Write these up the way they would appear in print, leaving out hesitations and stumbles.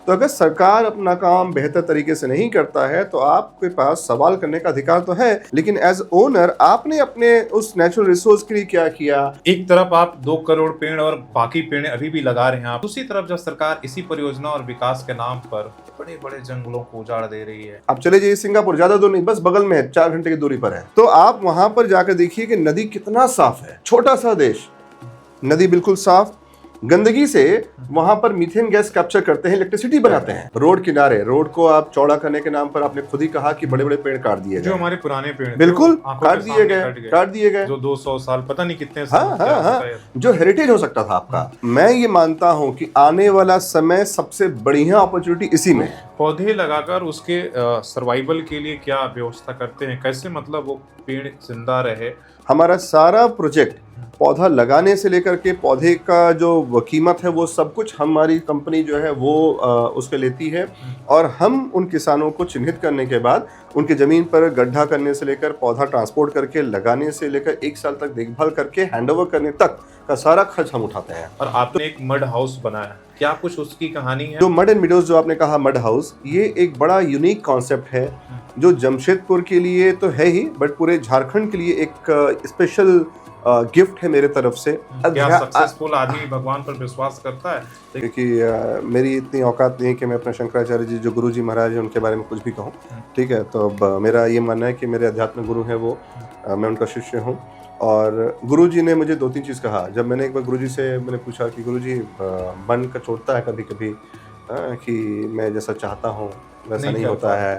तो अगर सरकार अपना काम बेहतर तरीके से नहीं करता है तो आपके पास सवाल करने का अधिकार तो है, लेकिन एज ओनर आपने अपने उस नेचुरल रिसोर्स के लिए क्या किया? एक तरफ आप 2 करोड़ पेड़ और बाकी पेड़ अभी भी लगा रहे हैं आप, दूसरी तरफ जब सरकार इसी परियोजना और विकास के नाम पर बड़े बड़े जंगलों को उजाड़ दे रही है। आप चले जाइए सिंगापुर, ज्यादा दूर नहीं, बस बगल में है, 4 घंटे की दूरी पर है। तो आप वहां पर जाकर देखिए कि नदी कितना साफ है। छोटा सा देश, नदी बिल्कुल साफ, गंदगी से वहां पर मीथेन गैस कैप्चर करते हैं, इलेक्ट्रिसिटी बनाते हैं। रोड किनारे, रोड को आप चौड़ा करने के नाम पर आपने खुद ही कहा कि बड़े बड़े पेड़ काट दिए गए, जो हमारे पुराने पेड़ बिल्कुल काट दिए गए, जो 200 साल पता नहीं कितने हाँ, जो हेरिटेज हो सकता था आपका। मैं ये मानता हूं कि आने वाला समय सबसे बढ़िया अपॉर्चुनिटी इसी में है। पौधे लगाकर उसके सर्वाइवल के लिए क्या व्यवस्था करते हैं, कैसे मतलब वो पेड़ जिंदा रहे। हमारा सारा प्रोजेक्ट पौधा लगाने से लेकर के पौधे का जो कीमत है वो सब कुछ हमारी कंपनी जो है वो उसके लेती है, और हम उन किसानों को चिन्हित करने के बाद उनके ज़मीन पर गड्ढा करने से लेकर पौधा ट्रांसपोर्ट करके लगाने से लेकर 1 साल तक देखभाल करके हैंडओवर करने तक का सारा खर्च हम उठाते हैं। और आपने एक मड हाउस बनाया, क्या कुछ उसकी कहानी है? जो मड एंड मिडोज जो आपने कहा, मड हाउस, ये एक बड़ा यूनिक कॉन्सेप्ट है जो जमशेदपुर के लिए तो है ही, बट पूरे झारखंड के लिए एक स्पेशल गिफ्ट है मेरे तरफ से। क्या सक्सेसफुल आदमी भगवान पर विश्वास करता है? क्योंकि मेरी इतनी औकात नहीं है कि मैं अपने शंकराचार्य जी जो गुरु जी महाराज हैं उनके बारे में कुछ भी कहूँ, ठीक है। तो अब मेरा ये मानना है कि मेरे अध्यात्म गुरु हैं वो, मैं उनका शिष्य हूँ। और गुरु जी ने मुझे 2-3 चीज़ कहा। जब मैंने एक बार गुरु जी से मैंने पूछा कि गुरु जी मन का छोड़ता है कभी कभी कि मैं जैसा चाहता हूँ वैसा नहीं होता है,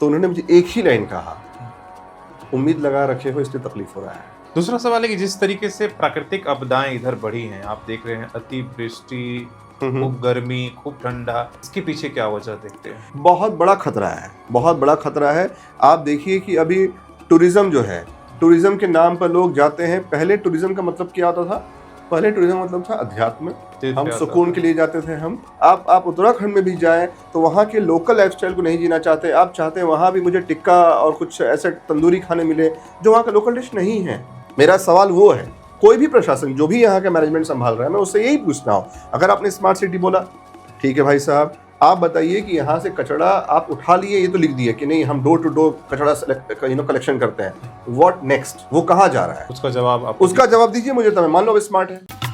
तो उन्होंने मुझे एक ही लाइन कहा, उम्मीद लगा रखे हो इसलिए तकलीफ हो रहा है। दूसरा सवाल है कि जिस तरीके से प्राकृतिक आपदाएं इधर बढ़ी हैं, आप देख रहे हैं अतिवृष्टि, खूब गर्मी, खूब ठंडा, इसके पीछे क्या वजह देखते हैं? बहुत बड़ा खतरा है, बहुत बड़ा खतरा है। आप देखिए कि अभी टूरिज्म जो है, टूरिज्म के नाम पर लोग जाते हैं। पहले टूरिज्म का मतलब क्या होता था? पहले टूरिज्म मतलब था अध्यात्म, हम सुकून के लिए जाते थे। हम आप उत्तराखंड में भी जाएं तो वहाँ के लोकल लाइफस्टाइल को नहीं जीना चाहते। आप चाहते हैं वहाँ भी मुझे टिक्का और कुछ ऐसे तंदूरी खाने मिले जो वहाँ का लोकल डिश नहीं है। मेरा सवाल वो है, कोई भी प्रशासन जो भी यहाँ का मैनेजमेंट संभाल रहा है, मैं उससे यही पूछना हूँ। अगर आपने स्मार्ट सिटी बोला, ठीक है भाई साहब, आप बताइए कि यहाँ से कचरा आप उठा लिए, ये तो लिख दिया कि नहीं हम डोर टू डोर कचरा कलेक्शन करते हैं, व्हाट नेक्स्ट? वो कहाँ जा रहा है? उसका जवाब दीजिए मुझे, तो मैं मान लो अब स्मार्ट है।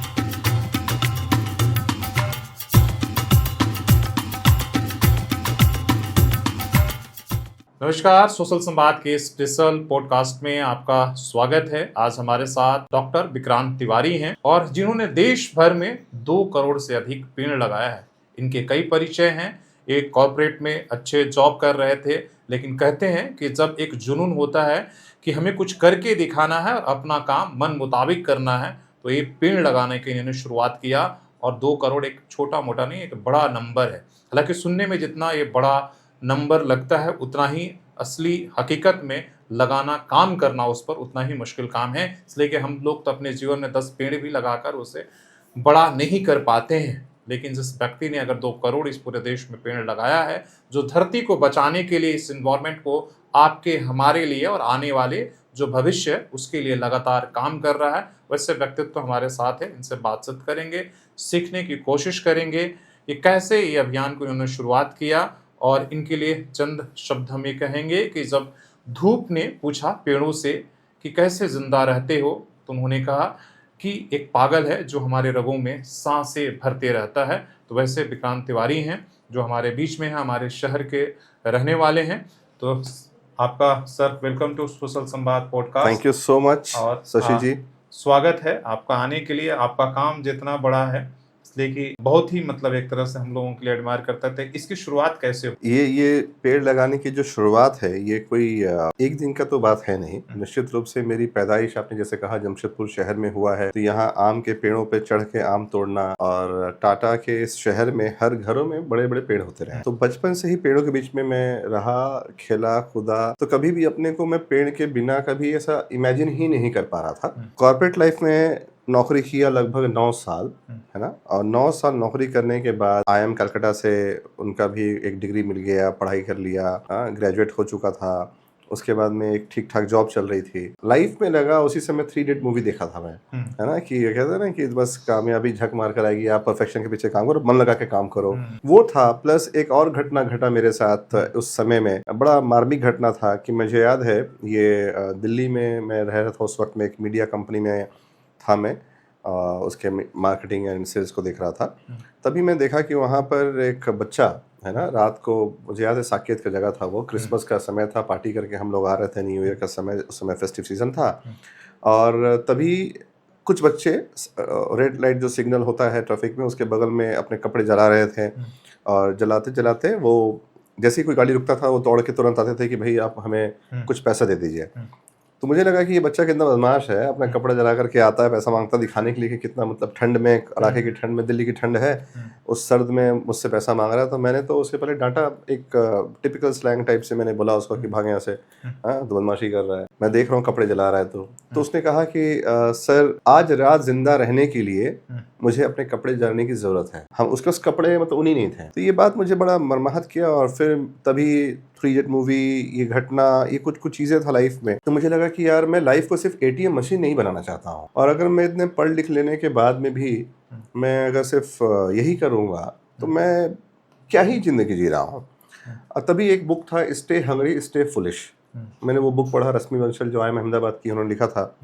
नमस्कार, सोशल संवाद के स्पेशल पॉडकास्ट में आपका स्वागत है। आज हमारे साथ डॉक्टर विक्रांत तिवारी हैं और जिन्होंने देश भर में 2 करोड़ से अधिक पेड़ लगाया है। इनके कई परिचय हैं। एक कॉर्पोरेट में अच्छे जॉब कर रहे थे, लेकिन कहते हैं कि जब एक जुनून होता है कि हमें कुछ करके दिखाना है और अपना काम मन मुताबिक करना है, तो ये पेड़ लगाने की इन्होंने शुरुआत किया। और 2 करोड़ एक छोटा मोटा नहीं, एक बड़ा नंबर है। हालांकि सुनने में जितना ये बड़ा नंबर लगता है, उतना ही असली हकीकत में लगाना, काम करना उस पर उतना ही मुश्किल काम है। इसलिए कि हम लोग तो अपने जीवन में 10 पेड़ भी लगाकर उसे बड़ा नहीं कर पाते हैं, लेकिन जिस व्यक्ति ने अगर 2 करोड़ इस पूरे देश में पेड़ लगाया है, जो धरती को बचाने के लिए, इस इन्वायरमेंट को आपके हमारे लिए और आने वाले जो भविष्य है उसके लिए लगातार काम कर रहा है, वैसे व्यक्तित्व हमारे साथ है। इनसे बातचीत करेंगे, सीखने की कोशिश करेंगे कि कैसे ये अभियान को इन्होंने शुरुआत किया। और इनके लिए चंद शब्द हम ये कहेंगे कि जब धूप ने पूछा पेड़ों से कि कैसे जिंदा रहते हो, तो उन्होंने कहा कि एक पागल है जो हमारे रगों में सांसें भरते रहता है। तो वैसे विक्रांत तिवारी हैं जो हमारे बीच में हैं, हमारे शहर के रहने वाले हैं। तो आपका सर, वेलकम टू सोशल संवाद podcast. Thank you so much और शशि जी, स्वागत है आपका आने के लिए। आपका काम जितना बड़ा है, इसलिए कि बहुत ही मतलब एक तरह से हम लोगों के लिए एडमायर करते थे। इसकी शुरुआत कैसे हुई? ये पेड़ लगाने की जो शुरुआत है, ये कोई एक दिन का तो बात है नहीं। निश्चित रूप से मेरी पैदाइश, आपने जैसे कहा, जमशेदपुर शहर में हुआ है। तो यहाँ आम के पेड़ों पे चढ़ के आम तोड़ना, और टाटा के इस शहर में हर घरों में बड़े बड़े पेड़ होते रहे। तो बचपन से ही पेड़ों के बीच में मैं रहा, खेला कूदा। तो कभी भी अपने को मैं पेड़ के बिना कभी ऐसा इमेजिन ही नहीं कर पा रहा था। कॉर्पोरेट लाइफ में नौकरी किया लगभग 9 साल, है ना। और 9 साल नौकरी करने के बाद IIM कलकत्ता से उनका भी एक डिग्री मिल गया, पढ़ाई कर लिया, ग्रेजुएट हो चुका था। उसके बाद में एक ठीक ठाक जॉब चल रही थी। लाइफ में लगा उसी समय 3 इडियट मूवी देखा था मैं, है ना, कि ये कहते हैं ना कि बस कामयाबी झक मार कर आएगी, आप परफेक्शन के पीछे काम करो, मन लगा के काम करो, वो था। प्लस एक और घटना घटा मेरे साथ उस समय में, बड़ा मार्मिक घटना था कि मुझे याद है, ये दिल्ली में मैं रह रहा था उस वक्त में, एक मीडिया कंपनी में था मैं, उसके मार्केटिंग एंड सेल्स को देख रहा था। तभी मैं देखा कि वहाँ पर एक बच्चा है ना, रात को, मुझे याद है साकेत का जगह था, वो क्रिसमस का समय था, पार्टी करके हम लोग आ रहे थे, न्यू ईयर का समय, उस समय फेस्टिव सीजन था। और तभी कुछ बच्चे रेड लाइट जो सिग्नल होता है ट्रैफिक में, उसके बगल में अपने कपड़े जला रहे थे, और जलाते जलाते वो जैसे ही कोई गाड़ी रुकता था वो दौड़ के तुरंत आते थे कि भाई आप हमें कुछ पैसा दे दीजिए। तो मुझे लगा कि ये बच्चा कितना बदमाश है, अपना कपड़ा जला करके आता है, पैसा मांगता, दिखाने के लिए कि कितना, मतलब ठंड में, इलाके की ठंड में, दिल्ली की ठंड है, उस सर्द में मुझसे पैसा मांग रहा है। तो मैंने तो उसके पहले डांटा, एक टिपिकल स्लैंग टाइप से मैंने बोला उसको कि भाग यहाँ से, हाँ तो बदमाशी कर रहा है, मैं देख रहा हूँ कपड़े जला रहा है। तो उसने कहा कि सर आज रात जिंदा रहने के लिए मुझे अपने कपड़े जलाने की जरूरत है। हम उसके उस कपड़े मतलब उन्हीं नहीं थे। तो ये बात मुझे बड़ा मर्माहत किया, और फिर तभी 3 इडियट मूवी, ये घटना, ये कुछ चीजें था लाइफ में। तो मुझे लगा कि यार मैं लाइफ को सिर्फ ATM मशीन नहीं बनाना चाहता हूँ, और अगर मैं इतने पढ़ लिख लेने के बाद में भी मैं अगर सिर्फ यही करूँगा तो मैं क्या ही जिंदगी जी रहा हूँ। तभी एक बुक था, स्टे हंग्री स्टे फुलिश, मैंने वो बुक पढ़ा, रश्मि बंसल जो IIM अहमदाबाद की, उन्होंने लिखा था।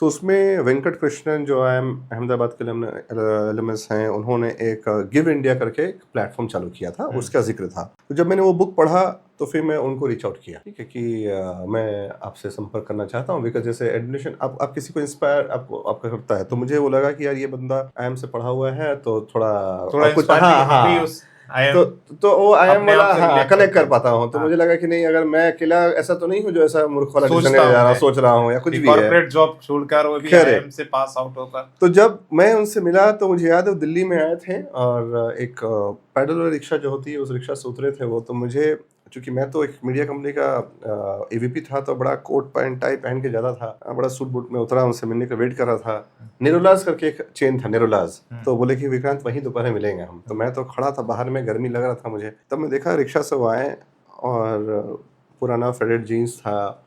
तो उसमें वेंकट कृष्णन जो IIM अहमदाबाद के एलएमएस हैं, उन्होंने एक गिव इंडिया करके एक प्लेटफॉर्म चालू किया था, उसका जिक्र था। तो जब मैंने वो बुक पढ़ा तो फिर मैं उनको रीच आउट किया, ठीक है, कि मैं आपसे संपर्क करना चाहता हूँ, बिकॉज जैसे एडमिशन आप किसी को इंस्पायर आपका करता है, तो मुझे वो लगा कि यार ये बंदा IIM से पढ़ा हुआ है तो थोड़ा कुछ, हाँ तो वो IIM वाला, हाँ, कनेक्ट कर पाता हूँ। तो मुझे लगा कि नहीं, अगर मैं अकेला ऐसा तो नहीं हूँ जो ऐसा मूर्ख वाला डिसीजन ले जा रहा हूँ, सोच रहा हूँ, या कुछ भी है, कॉर्पोरेट जॉब छोड़कर वो भी IIM से पास आउट होकर। तो जब मैं उनसे मिला तो मुझे याद है दिल्ली में आए थे, और एक पैडल रिक्शा जो होती है उस रिक्शा से उतरे थे वो। तो मुझे, चूंकि मैं तो एक मीडिया कंपनी का AVP था, तो बड़ा कोट पैंट टाई पहन के ज्यादा था, बड़ा सूट बूट में उतरा, उनसे मिलने का वेट कर रहा था। नेरोलाज करके एक चेन था, नेरोलाज, तो बोले कि विक्रांत वहीं दोपहर मिलेंगे हम। तो मैं तो खड़ा था बाहर में, गर्मी लग रहा था मुझे। तब मैं देखा रिक्शा से वो आए, और पुराना फेडेड जीन्स था,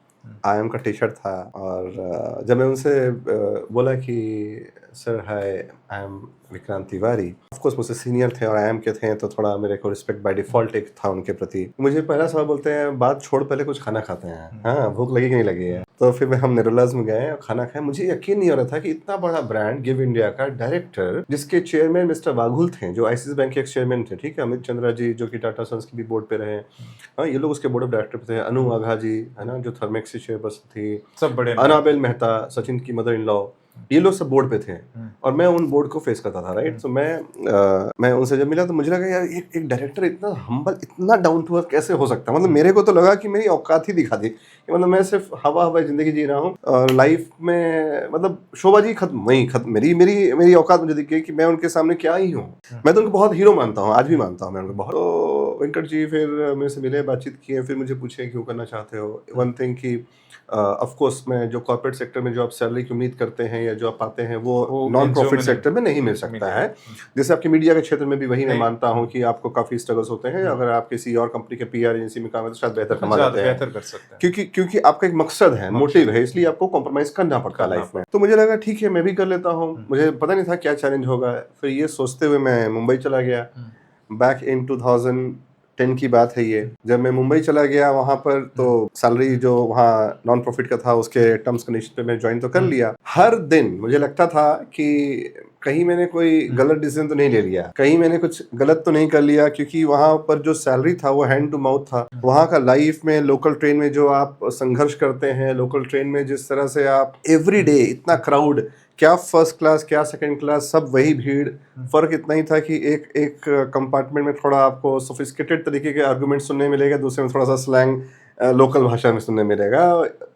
IIM का टी-शर्ट था, और जब मैं उनसे बोला कि sir hi, I am Vikrant Tiwari, of course मुझसे सीनियर थे और IIM के थे, तो थोड़ा मेरे को रिस्पेक्ट बाय डिफॉल्ट एक था उनके प्रति। मुझे पहला सवाल बोलते हैं, बात छोड़ पहले कुछ खाना खाते हैं, हाँ भूख लगी कि नहीं लगी है। तो फिर हम नेरोलाज में गए और खाना खाए। मुझे यकीन नहीं हो रहा था कि इतना बड़ा ब्रांड गिव इंडिया का डायरेक्टर, जिसके चेयरमैन मिस्टर वाघुल थे, जो ICICI बैंक के एक्स चेयरमैन थे, ठीक है, अमित चंद्रा जी जो कि टाटा सन्स की भी बोर्ड पे रहे, हाँ ये लोग उसके बोर्ड ऑफ डायरेक्टर पे थे, अनु वाघा जी है ना, जो थर्मेक्स की चेयरपर्सन थी, सब बड़े, अनाबेल मेहता, सचिन की मदर इन लॉ, ये लोग सब बोर्ड पे थे, और मैं उन बोर्ड को फेस करता था, राइट। तो मैं उनसे जब मिला तो मुझे लगा यार एक डायरेक्टर इतना हम्बल, इतना डाउन टू अर्थ कैसे हो सकता है। मतलब मेरे को तो लगा कि मेरी औकात ही दिखा दी कि मतलब मैं सिर्फ हवा जिंदगी जी रहा हूँ, और लाइफ में मतलब शोबाजी खत्म, मेरी औकात मुझे दिख गई कि मैं उनके सामने क्या ही हूँ। मैं तो उनको बहुत हीरो मानता हूँ, आज भी मानता हूँ मैं उनको बहुत। तो वेंकट जी फिर मेरे से मिले, बातचीत किए, फिर मुझे पूछे क्यों करना चाहते हो। वन थिंग कि ऑफ कोर्स मैं जो कॉर्पोरेट सेक्टर में जो आप सैलरी की उम्मीद करते हैं या जो आप पाते हैं वो नॉन प्रॉफिट सेक्टर में नहीं मिल सकता है। जैसे आपकी मीडिया के क्षेत्र में भी वही मैं मानता हूँ कि आपको काफी स्ट्रगल्स होते हैं। अगर आप किसी और कंपनी के PR एजेंसी में काम है तो शायद बेहतर कमा जाते हैं, क्योंकि आपका एक मकसद है, मोटिव है, इसलिए आपको कॉम्प्रोमाइज करना पड़ता है लाइफ में। तो मुझे लगा ठीक है मैं भी कर लेता हूँ, मुझे पता नहीं था क्या चैलेंज होगा। फिर ये सोचते हुए मैं मुंबई चला गया, बैक इन 2010 की बात है ये। जब मैं मुंबई चला गया वहां पर, तो सैलरी जो वहाँ नॉन प्रॉफिट का था उसके टर्म्स कंडीशन पे मैं ज्वाइन तो कर लिया। हर दिन मुझे लगता था कि कहीं मैंने कोई गलत डिसीजन तो नहीं ले लिया, कहीं मैंने कुछ गलत तो नहीं कर लिया, क्योंकि वहां पर जो सैलरी था वो हैंड टू माउथ था। वहां का लाइफ में लोकल ट्रेन में जो आप संघर्ष करते हैं, लोकल ट्रेन में जिस तरह से आप एवरीडे इतना क्राउड, क्या फर्स्ट क्लास क्या सेकंड क्लास, सब वही भीड़। फर्क इतना ही था कि एक कंपार्टमेंट में थोड़ा आपको सोफिस्टिकेटेड तरीके के आर्गुमेंट सुनने मिलेगा, दूसरे में थोड़ा सा स्लैंग लोकल भाषा में सुनने मिलेगा,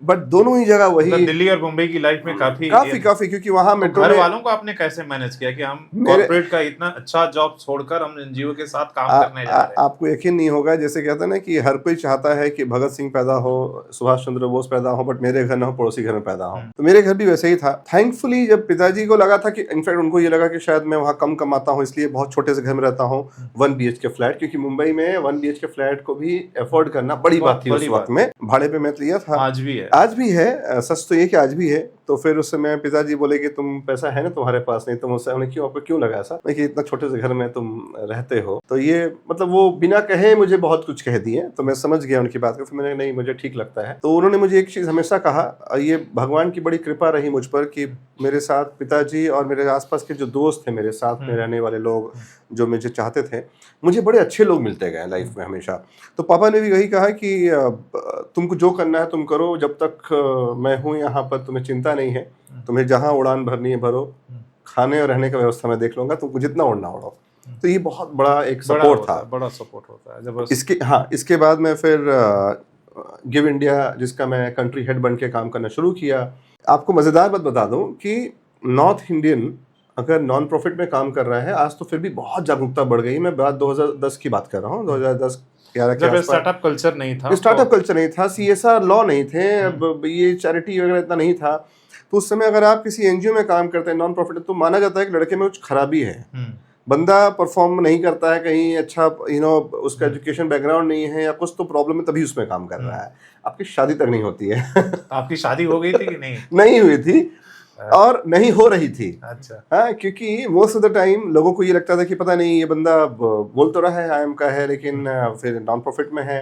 बट दोनों ही जगह वही। दिल्ली और मुंबई की लाइफ में काफी क्योंकि वहां मेट्रो घर वालों को आपने कैसे मैनेज किया कि हम कॉर्पोरेट का इतना अच्छा जॉब छोड़कर हम NGO के साथ काम करने जा रहे हैं। आपको यकीन नहीं होगा, जैसे कहते हैं ना कि हर कोई चाहता है कि भगत सिंह पैदा हो, सुभाष चंद्र बोस पैदा हो, बट मेरे घर ना हो, पड़ोसी घर में पैदा हो। तो मेरे घर भी वैसे ही था। थैंकफुली जब पिताजी को लगा था कि इनफैक्ट उनको ये लगा कि शायद मैं वहाँ कम कमाता हूँ, इसलिए बहुत छोटे से घर में रहता हूँ, 1 BHK फ्लैट, क्योंकि मुंबई में 1 BHK फ्लैट को भी अफोर्ड करना बड़ी बात थी उस वक्त में भाड़े पे मैं लिया था। आज भी है? आज भी है, सच तो ये कि आज भी है। तो फिर उस समय पिताजी बोले कि तुम पैसा है ना तुम्हारे पास, नहीं तुम उससे, हमने क्यों, आपको क्यों लगा ऐसा, कि इतना छोटे से घर में तुम रहते हो। तो ये मतलब वो बिना कहे मुझे बहुत कुछ कह दिए, तो मैं समझ गया उनकी बात को। फिर मैंने नहीं, मुझे ठीक लगता है। तो उन्होंने मुझे एक चीज हमेशा कहा, ये भगवान की बड़ी कृपा रही मुझ पर कि मेरे साथ पिताजी और मेरे आसपास के जो दोस्त थे, मेरे साथ में रहने वाले लोग जो मुझे चाहते थे, मुझे बड़े अच्छे लोग मिलते गए लाइफ में हमेशा। तो पापा ने भी यही कहा कि तुमको जो करना है तुम करो, जब तक मैं हूँ यहाँ पर तुम्हें चिंता नहीं है, तुम्हें जहाँ उड़ान भरनी है भरो, खाने और रहने का व्यवस्था मैं देख लूंगा, तुमको जितना उड़ना उड़ो। तो ये बहुत बड़ा एक सपोर्ट था, बड़ा सपोर्ट होता है जब इसके बाद मैं फिर गिव इंडिया, जिसका मैं कंट्री हेड बन के काम करना शुरू किया। आपको मजेदार बात बता दूं कि नॉर्थ इंडियन अगर नॉन प्रॉफिट में काम कर रहा है आज, तो फिर भी बहुत जागरूकता बढ़ गई। मैं बात 2010 की बात कर रहा हूँ, 2010-11 के आसपास। स्टार्टअप कल्चर नहीं था, CSR लॉ नहीं थे, अब ये चैरिटी वगैरह इतना नहीं था। तो उस समय अगर आप किसी एनजीओ में काम करते हैं नॉन प्रॉफिट, तो माना जाता है कि लड़के में कुछ खराबी है, बंदा परफॉर्म नहीं करता है कहीं अच्छा, उसका एजुकेशन बैकग्राउंड नहीं है या कुछ तो प्रॉब्लम है, तभी उसमें काम कर रहा है। आपकी शादी तक नहीं होती है। आपकी शादी हो गई थी कि नहीं? नहीं हुई थी और नहीं हो रही थी। अच्छा। हाँ, क्योंकि मोस्ट ऑफ द टाइम लोगों को ये लगता था कि पता नहीं ये बंदा बोल तो रहा है IIM का है, लेकिन फिर नॉन प्रॉफिट में है,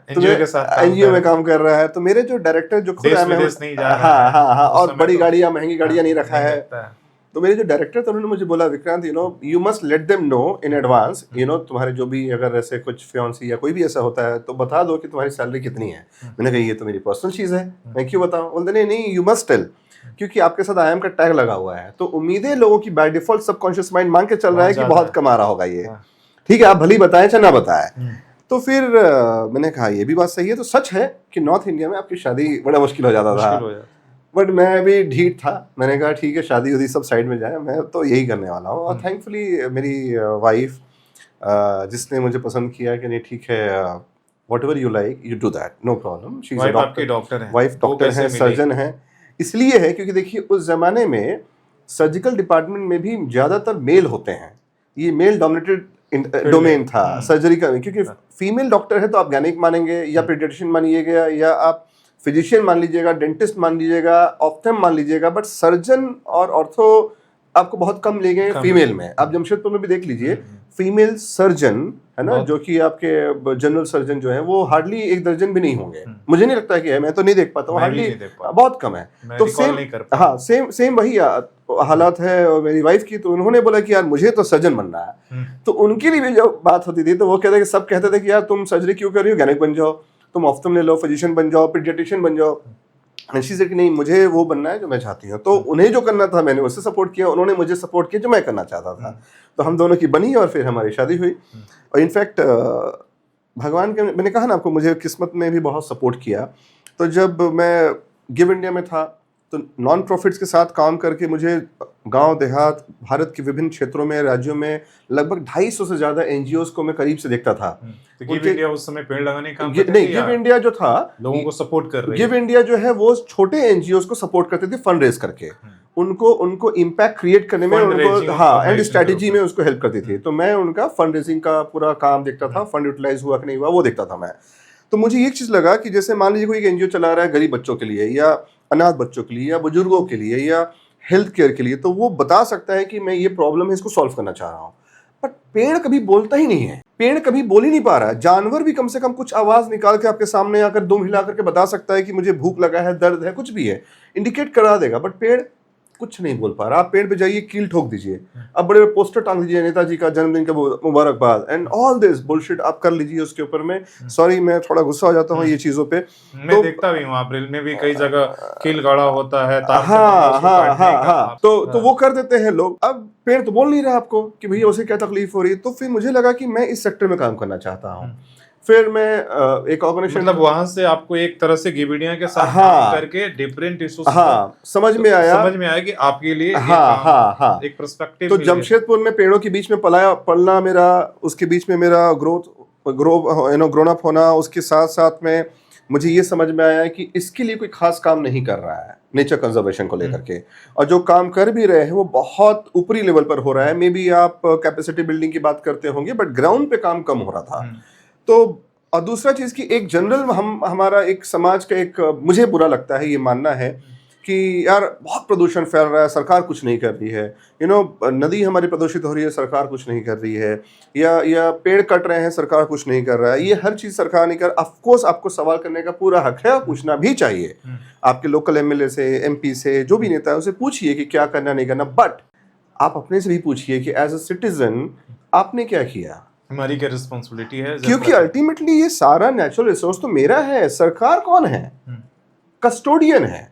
एनजीओ में काम कर रहा है। तो मेरे जो डायरेक्टर जो खुद हाँ, और बड़ी गाड़ियां, महंगी गाड़ियां नहीं रखा है। तो मेरे जो डायरेक्टर थे उन्होंने मुझे बोला, Vikrant you must let them know in advance, तुम्हारे जो भी अगर ऐसे कुछ फियांसी या कोई भी ऐसा होता है तो बता दो कि तुम्हारी सैलरी कितनी है। मैंने कहा ये तो मेरी पर्सनल चीज है, मैं क्यों बताऊं। बोलते नहीं, यू मस्ट टेल, क्योंकि आपके साथ IIM का टैग लगा हुआ है, तो उम्मीदें लोगों की बाय डिफॉल्ट सबकॉन्शियस माइंड मांग के चल रहा है कि बहुत कमा रहा होगा ये। ठीक है, आप भली बताएं चाहे ना बताएं। तो फिर मैंने कहा ये भी बात सही है। तो सच है कि नॉर्थ इंडिया में आपकी शादी बड़ा मुश्किल हो जाता था, बट मैं भी ढीठ था। मैंने कहा ठीक है, शादी उदी सब साइड में जाए, मैं तो यही करने वाला हूँ। और थैंकफुली मेरी वाइफ, जिसने मुझे पसंद किया कि नहीं ठीक है, whatever you like you do that, no problem. She is a doctor, wife doctor है, सर्जन है। इसलिए है क्योंकि देखिए उस जमाने में सर्जिकल डिपार्टमेंट में भी ज्यादातर मेल होते हैं, ये मेल डोमिनेटेड डोमेन था सर्जरी का, क्योंकि फीमेल डॉक्टर है तो आप गैनिक मानेंगे या पीडियाट्रिशियन मानिएगा या आप फिजिशियन मान लीजिएगा, डेंटिस्ट मान लीजिएगा, ऑप्थम मान लीजिएगा, बट सर्जन और ऑर्थो आपको बहुत कम ले गए फीमेल में। आप जमशेदपुर में भी देख लीजिए, फीमेल सर्जन है ना, जो कि आपके जनरल सर्जन जो है वो हार्डली 1 दर्जन भी नहीं होंगे। मुझे नहीं लगता कि है, मैं तो नहीं देख पाता हूँ, हार्डली बहुत कम है। तो सेम वही हालात है और मेरी वाइफ की। तो उन्होंने बोला कि यार मुझे तो सर्जन बनना है। तो उनके लिए भी जब बात होती थी तो वो कहते, सब कहते थे कि यार तुम सर्जरी क्यों कर रही हो, गैनिक बन जाओ, तुम ऑप्थम ले लो, फिजिशियन बन जाओ, पीडियाट्रिशियन बन जाओ। शी सेड कि नहीं, मुझे वो बनना है जो मैं चाहती हूँ। तो उन्हें जो करना था मैंने उससे सपोर्ट किया, उन्होंने मुझे सपोर्ट किया जो मैं करना चाहता था। तो हम दोनों की बनी और फिर हमारी शादी हुई। और इनफैक्ट भगवान के, मैंने कहा ना आपको, मुझे किस्मत ने भी बहुत सपोर्ट किया। तो जब मैं गिव इंडिया में था तो नॉन प्रॉफिट्स के साथ काम करके मुझे गांव देहात भारत के विभिन्न क्षेत्रों में, राज्यों में लगभग 250 से ज्यादा एनजीओज को मैं करीब से देखता था। तो गिव इंडिया उस समय पेड़ लगाने का काम करती थी? नहीं, गिव इंडिया जो था लोगों को सपोर्ट कर रही है। गिव इंडिया जो है वो छोटे एनजीओज को सपोर्ट करते थे, फंड रेज करके उनको इम्पैक्ट क्रिएट करने में, उनको एंड स्ट्रेटेजी में उसको हेल्प करती थी। तो मैं उनका फंड रेजिंग का पूरा काम देखता था, फंड यूटिलाइज हुआ कि नहीं हुआ वो देखता था मैं। तो मुझे एक चीज लगा कि जैसे मान लीजिए कोई एनजीओ चला रहा है गरीब बच्चों के लिए या अनाथ बच्चों के लिए या बुजुर्गों के लिए या हेल्थ केयर के लिए, तो वो बता सकता है कि मैं ये प्रॉब्लम है, इसको सॉल्व करना चाह रहा हूँ। बट पेड़ कभी बोलता ही नहीं है, पेड़ कभी बोल ही नहीं पा रहा है। जानवर भी कम से कम कुछ आवाज निकाल के आपके सामने आकर दुम हिला करके बता सकता है कि मुझे भूख लगा है, दर्द है, कुछ भी है, इंडिकेट करा देगा। बट पेड़ कुछ नहीं बोल पा रहा। आप पेड़ पे जाइए, कील ठोक दीजिए, अब बड़े बड़े पोस्टर टांग दीजिए, नेताजी का जन्मदिन का मुबारकबाद एंड ऑल दिस बुलशिट आप कर लीजिए उसके ऊपर में। सॉरी, मैं थोड़ा गुस्सा हो जाता हूँ ये चीजों पे। मैं देखता भी हूँ अप्रैल में भी कई जगह कील गाड़ा होता है। हाँ, तो वो कर देते हैं लोग। अब पेड़ तो बोल नहीं रहा आपको कि भैया उसे क्या तकलीफ हो रही है। तो फिर मुझे लगा कि मैं इस सेक्टर में काम करना चाहता हूँ। फिर मैं एक ऑर्गेनाइजेशन, मतलब वहां से आपको एक तरह से गिव इंडिया के साथ काम करके डिफरेंट इश्यूज समझ में आया कि आपके लिए एक पर्सपेक्टिव। तो जमशेदपुर में पेड़ों के बीच में पलना मेरा, उसके बीच में मेरा ग्रोन अप होना, उसके साथ साथ में मुझे ये समझ में आया कि इसके लिए कोई खास काम नहीं कर रहा है नेचर कंजर्वेशन को लेकर के, और जो काम कर भी रहे हैं वो बहुत ऊपरी लेवल पर हो रहा है। मे बी आप कैपेसिटी बिल्डिंग की बात करते होंगे, बट ग्राउंड पे काम कम हो रहा था। तो और दूसरा चीज की एक जनरल हमारा एक समाज का एक मुझे बुरा लगता है ये मानना है कि यार बहुत प्रदूषण फैल रहा है, सरकार कुछ नहीं कर रही है, नदी हमारी प्रदूषित हो रही है, सरकार कुछ नहीं कर रही है, या पेड़ कट रहे हैं, सरकार कुछ नहीं कर रहा है। ये हर चीज सरकार नहीं कर। ऑफ कोर्स आपको सवाल करने का पूरा हक है और पूछना भी चाहिए। आपके लोकल एमएलए से, एमपी से, जो भी नेता है उसे पूछिए कि क्या करना नहीं करना, बट आप अपने से भी पूछिए कि एज अ सिटीजन आपने क्या किया, हमारी क्या रिस्पॉन्सिबिलिटी है, क्योंकि अल्टीमेटली ये सारा नेचुरल रिसोर्स तो मेरा है। सरकार कौन है? कस्टोडियन है,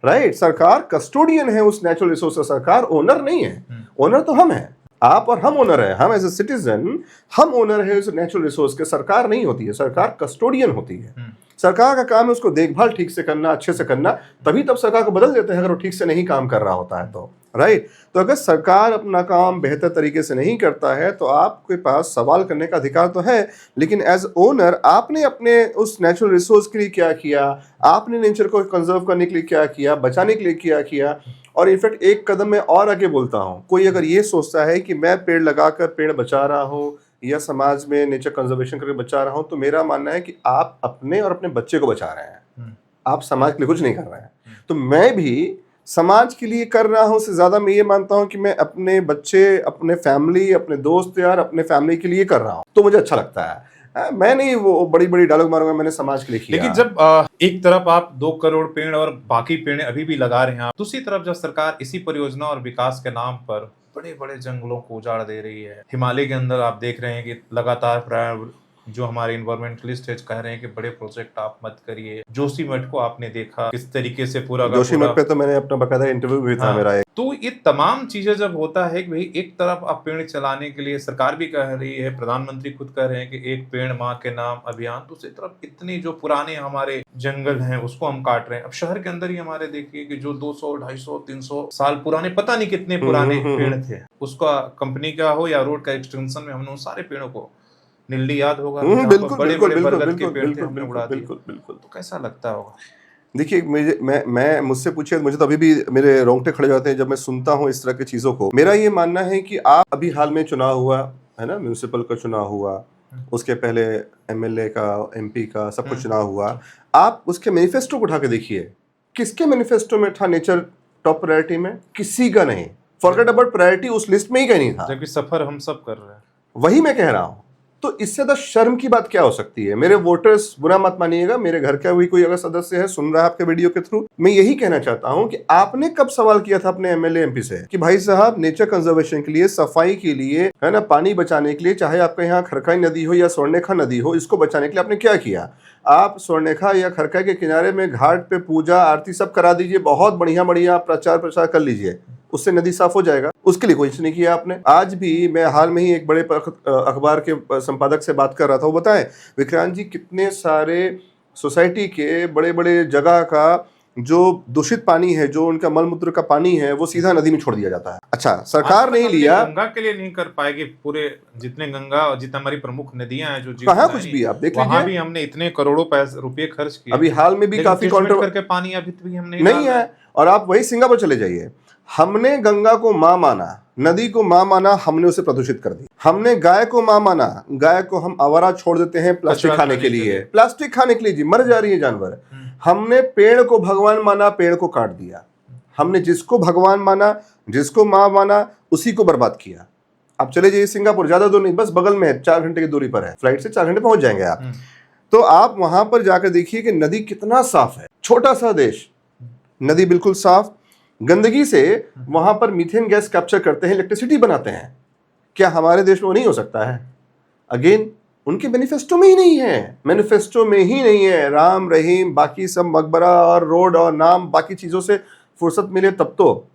राइट? सरकार कस्टोडियन है उस नेचुरल रिसोर्स का, सरकार ओनर नहीं है। ओनर तो हम हैं, आप और हम ओनर है। हम एज ए सिटीजन हम ओनर है उस नेचुरल रिसोर्स के। सरकार नहीं होती है, सरकार कस्टोडियन होती है। सरकार का काम है उसको देखभाल ठीक से करना, अच्छे से करना, तभी तब सरकार को बदल देते हैं अगर वो ठीक से नहीं काम कर रहा होता है तो, राइट? तो अगर सरकार अपना काम बेहतर तरीके से नहीं करता है तो आपके पास सवाल करने का अधिकार तो है, लेकिन एज ओनर आपने अपने उस नेचुरल रिसोर्स के लिए क्या किया, आपने नेचर को कंजर्व करने के लिए क्या किया, बचाने के लिए क्या किया। और इनफैक्ट एक कदम मैं और आगे बोलता हूँ, कोई अगर ये सोचता है कि मैं पेड़ लगाकर पेड़ बचा रहा हूँ या समाज में नेचर कंजर्वेशन करके बचा रहा हूँ, तो मेरा मानना है कि आप अपने और अपने बच्चे को बचा रहे हैं, आप समाज के लिए कुछ नहीं कर रहे हैं। तो मैं भी समाज के लिए कर रहा हूँ, उससे ज्यादा मैं ये मानता हूँ कि मैं अपने बच्चे, अपने फैमिली, अपने दोस्त यार, अपने फैमिली के लिए कर रहा हूँ, तो मुझे अच्छा लगता है। मैं नहीं वो बड़ी बड़ी डायलॉग मारूंगा मैंने समाज के लिए किया। लेकिन जब एक तरफ आप 2 करोड़ पेड़ और बाकी पेड़ अभी भी लगा रहे हैं, दूसरी तरफ जब सरकार इसी परियोजना और विकास के नाम पर बड़े बड़े जंगलों को उजाड़ दे रही है, हिमालय के अंदर आप देख रहे हैं कि लगातार जो हमारे इन्वायरमेंटलिस्ट कह रहे हैं कि बड़े प्रोजेक्ट आप मत करिए। जोशीमठ को आपने देखा किस तरीके से पूरा जोशीमठ पे तो मैंने अपना बकायदा इंटरव्यू भी था मेरा। तो ये तमाम चीजें जब होता है कि भाई एक तरफ आप पेड़ चलाने के लिए सरकार भी कह रही है, प्रधानमंत्री खुद कह रहे हैं कि एक पेड़ माँ के नाम अभियान, दूसरी तरफ इतने जो पुराने हमारे जंगल हैं उसको हम काट रहे हैं। अब शहर के अंदर ही हमारे देखिए कि जो 200, 250, 300 साल पुराने, पता नहीं कितने पुराने पेड़ थे, उसका कंपनी का हो या रोड का एक्सटेंशन में हमने उन सारे पेड़ों को, नीली याद होगा, बड़े बड़े बरगद के पेड़ थे, हमने उड़ा दिए। बिल्कुल। तो कैसा लगता होगा? देखिए मैं मुझसे पूछिए, मुझे तो अभी भी मेरे रोंगटे खड़े जाते हैं जब मैं सुनता हूँ इस तरह की चीजों को। मेरा ये मानना है कि आप अभी हाल में चुनाव हुआ है ना, म्यूनिसिपल का चुनाव हुआ, उसके पहले एमएलए का, एमपी का, सब कुछ चुनाव हुआ। आप उसके मैनिफेस्टो को उठा के देखिए, किसके मैनिफेस्टो में था नेचर टॉप प्रायोरिटी में? किसी का नहीं। फॉरगेट अबाउट प्रायोरिटी, उस लिस्ट में ही कहीं नहीं था, जबकि सफर हम सब कर रहे हैं। वही मैं कह रहा हूँ। तो इससे ज्यादा शर्म की बात क्या हो सकती है? मेरे वोटर्स बुरा मत मानिएगा, मेरे घर का भी कोई अगर सदस्य है सुन रहा है आपके वीडियो के थ्रू, मैं यही कहना चाहता हूं कि आपने कब सवाल किया था अपने एमएलए एमपी से कि भाई साहब नेचर कंजर्वेशन के लिए, सफाई के लिए, है ना, पानी बचाने के लिए, चाहे आपके यहाँ खरकाई नदी हो या स्वर्णरेखा नदी हो, इसको बचाने के लिए आपने क्या किया? आप स्वर्णरेखा या खरकाई के किनारे में घाट पे पूजा आरती सब करा दीजिए, बहुत बढ़िया बढ़िया प्रचार कर लीजिए, उससे नदी साफ हो जाएगा। उसके लिए कुछ नहीं किया आपने। आज भी मैं हाल में ही एक बड़े अखबार के संपादक से बात कर रहा था, वो बताएं विक्रांत जी कितने सारे सोसाइटी के बड़े बड़े जगह का जो दूषित पानी है, जो उनका मलमूत्र का पानी है, वो सीधा नदी में छोड़ दिया जाता है। अच्छा, सरकार नहीं लिया, गंगा के लिए नहीं कर पाएगी, पूरे जितने गंगा और जितने हमारी प्रमुख नदियां हैं, जो कहाँ कुछ भी आप देख लीजिए, वहां भी हमने इतने करोड़ों रुपए खर्च किए। अभी हाल में भी काफी करके पानी अभी भी हम नहीं है। और आप वही सिंगापुर चले जाइए, हमने गंगा को मां माना, नदी को मां माना, हमने उसे प्रदूषित कर दी। हमने गाय को मां माना, गाय को हम आवारा छोड़ देते हैं प्लास्टिक खाने के लिए, प्लास्टिक खाने के लिए, जी मर जा रही है जानवर। हमने पेड़ को भगवान माना, पेड़ को काट दिया। हमने जिसको भगवान माना, जिसको मां माना, उसी को बर्बाद किया। आप चले जाइए सिंगापुर, ज्यादा दूर नहीं, बस बगल में है, 4 घंटे की दूरी पर है, फ्लाइट से 4 घंटे पहुंच जाएंगे आप। तो आप वहां पर जाकर देखिए कि नदी कितना साफ है, छोटा सा देश, नदी बिल्कुल साफ। गंदगी से वहां पर मीथेन गैस कैप्चर करते हैं, इलेक्ट्रिसिटी बनाते हैं। क्या हमारे देश में वो नहीं हो सकता है? अगेन उनके मैनिफेस्टो में ही नहीं है, मैनिफेस्टो में ही नहीं है। राम रहीम बाकी सब मकबरा और रोड और नाम, बाकी चीजों से फुर्सत मिले तब तो।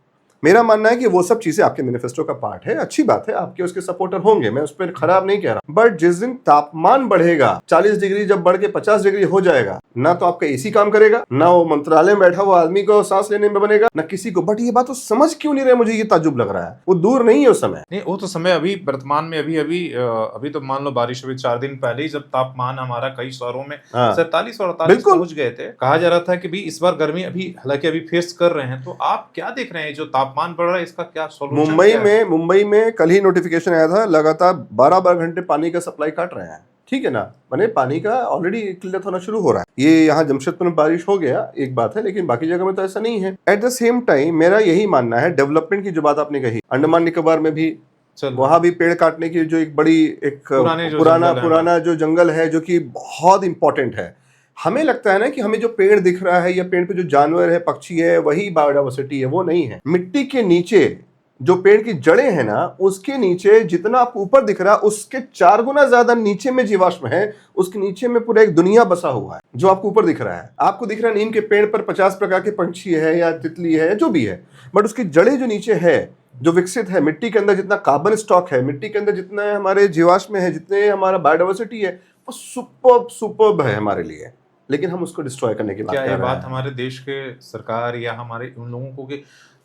मेरा मानना है कि वो सब चीजें आपके मैनिफेस्टो का पार्ट है, अच्छी बात है, आपके उसके सपोर्टर होंगे, मैं उस पर खराब नहीं कह रहा। बट जिस दिन तापमान बढ़ेगा, 40 डिग्री जब बढ़ के 50 डिग्री हो जाएगा, ना तो आपका एसी काम करेगा, ना वो मंत्रालय में बैठा हुआ आदमी को सांस लेने में बनेगा, ना किसी को। बट ये बात तो समझ क्यों नहीं रहे, मुझे ये ताज्जुब लग रहा है। वो दूर नहीं है उस समय, नहीं वो तो समय अभी वर्तमान में अभी तो मान लो बारिश अभी 4 दिन पहले ही जब तापमान हमारा कई शहरों में 47 और 48 पहुंच गए थे, कहा जा रहा था कि भी इस बार गर्मी अभी हालांकि अभी फेस कर रहे हैं। तो आप क्या देख रहे हैं जो तापमान बढ़ रहा है, इसका क्या सोल्यूशन? मुंबई में कल ही नोटिफिकेशन आया था, लगातार 12 घंटे पानी का सप्लाई काट रहे हैं। ठीक है ना, माने पानी का ऑलरेडी किल्लत होना शुरू हो रहा है। ये यहाँ जमशेदपुर में बारिश हो गया एक बात है, लेकिन बाकी जगह में तो ऐसा नहीं है। एट द सेम टाइम मेरा यही मानना है, डेवलपमेंट की जो बात आपने कही, अंडमान निकोबार में भी वहां भी पेड़ काटने की जो एक बड़ी एक पुराना जो जंगल है जो कि बहुत इंपॉर्टेंट है। हमें लगता है ना कि हमें जो पेड़ दिख रहा है या पेड़ पे जो जानवर है, पक्षी है, वही बायोडाइवर्सिटी है, वो नहीं है। मिट्टी के नीचे जो पेड़ की जड़ें हैं ना, उसके नीचे जितना आपको ऊपर दिख रहा है उसके 4 गुना ज्यादा नीचे में जीवाश्म है। उसके नीचे में पूरा एक दुनिया बसा हुआ है। जो आपको ऊपर दिख रहा है, आपको दिख रहा है नीम के पेड़ पर 50 प्रकार के पंछी है या तितली है, जो भी है, बट उसकी जड़ें जो नीचे है, जो विकसित है, मिट्टी के अंदर जितना कार्बन स्टॉक है, मिट्टी के अंदर जितना हमारे जीवाश्म है, जितने हमारा बायोडाइवर्सिटी है, वो सुपर्ब है हमारे लिए। लेकिन हम उसको डिस्ट्रॉय करने की बात कर रहे हैं। क्या ये बात हमारे देश के सरकार या हमारे उन लोगों को कि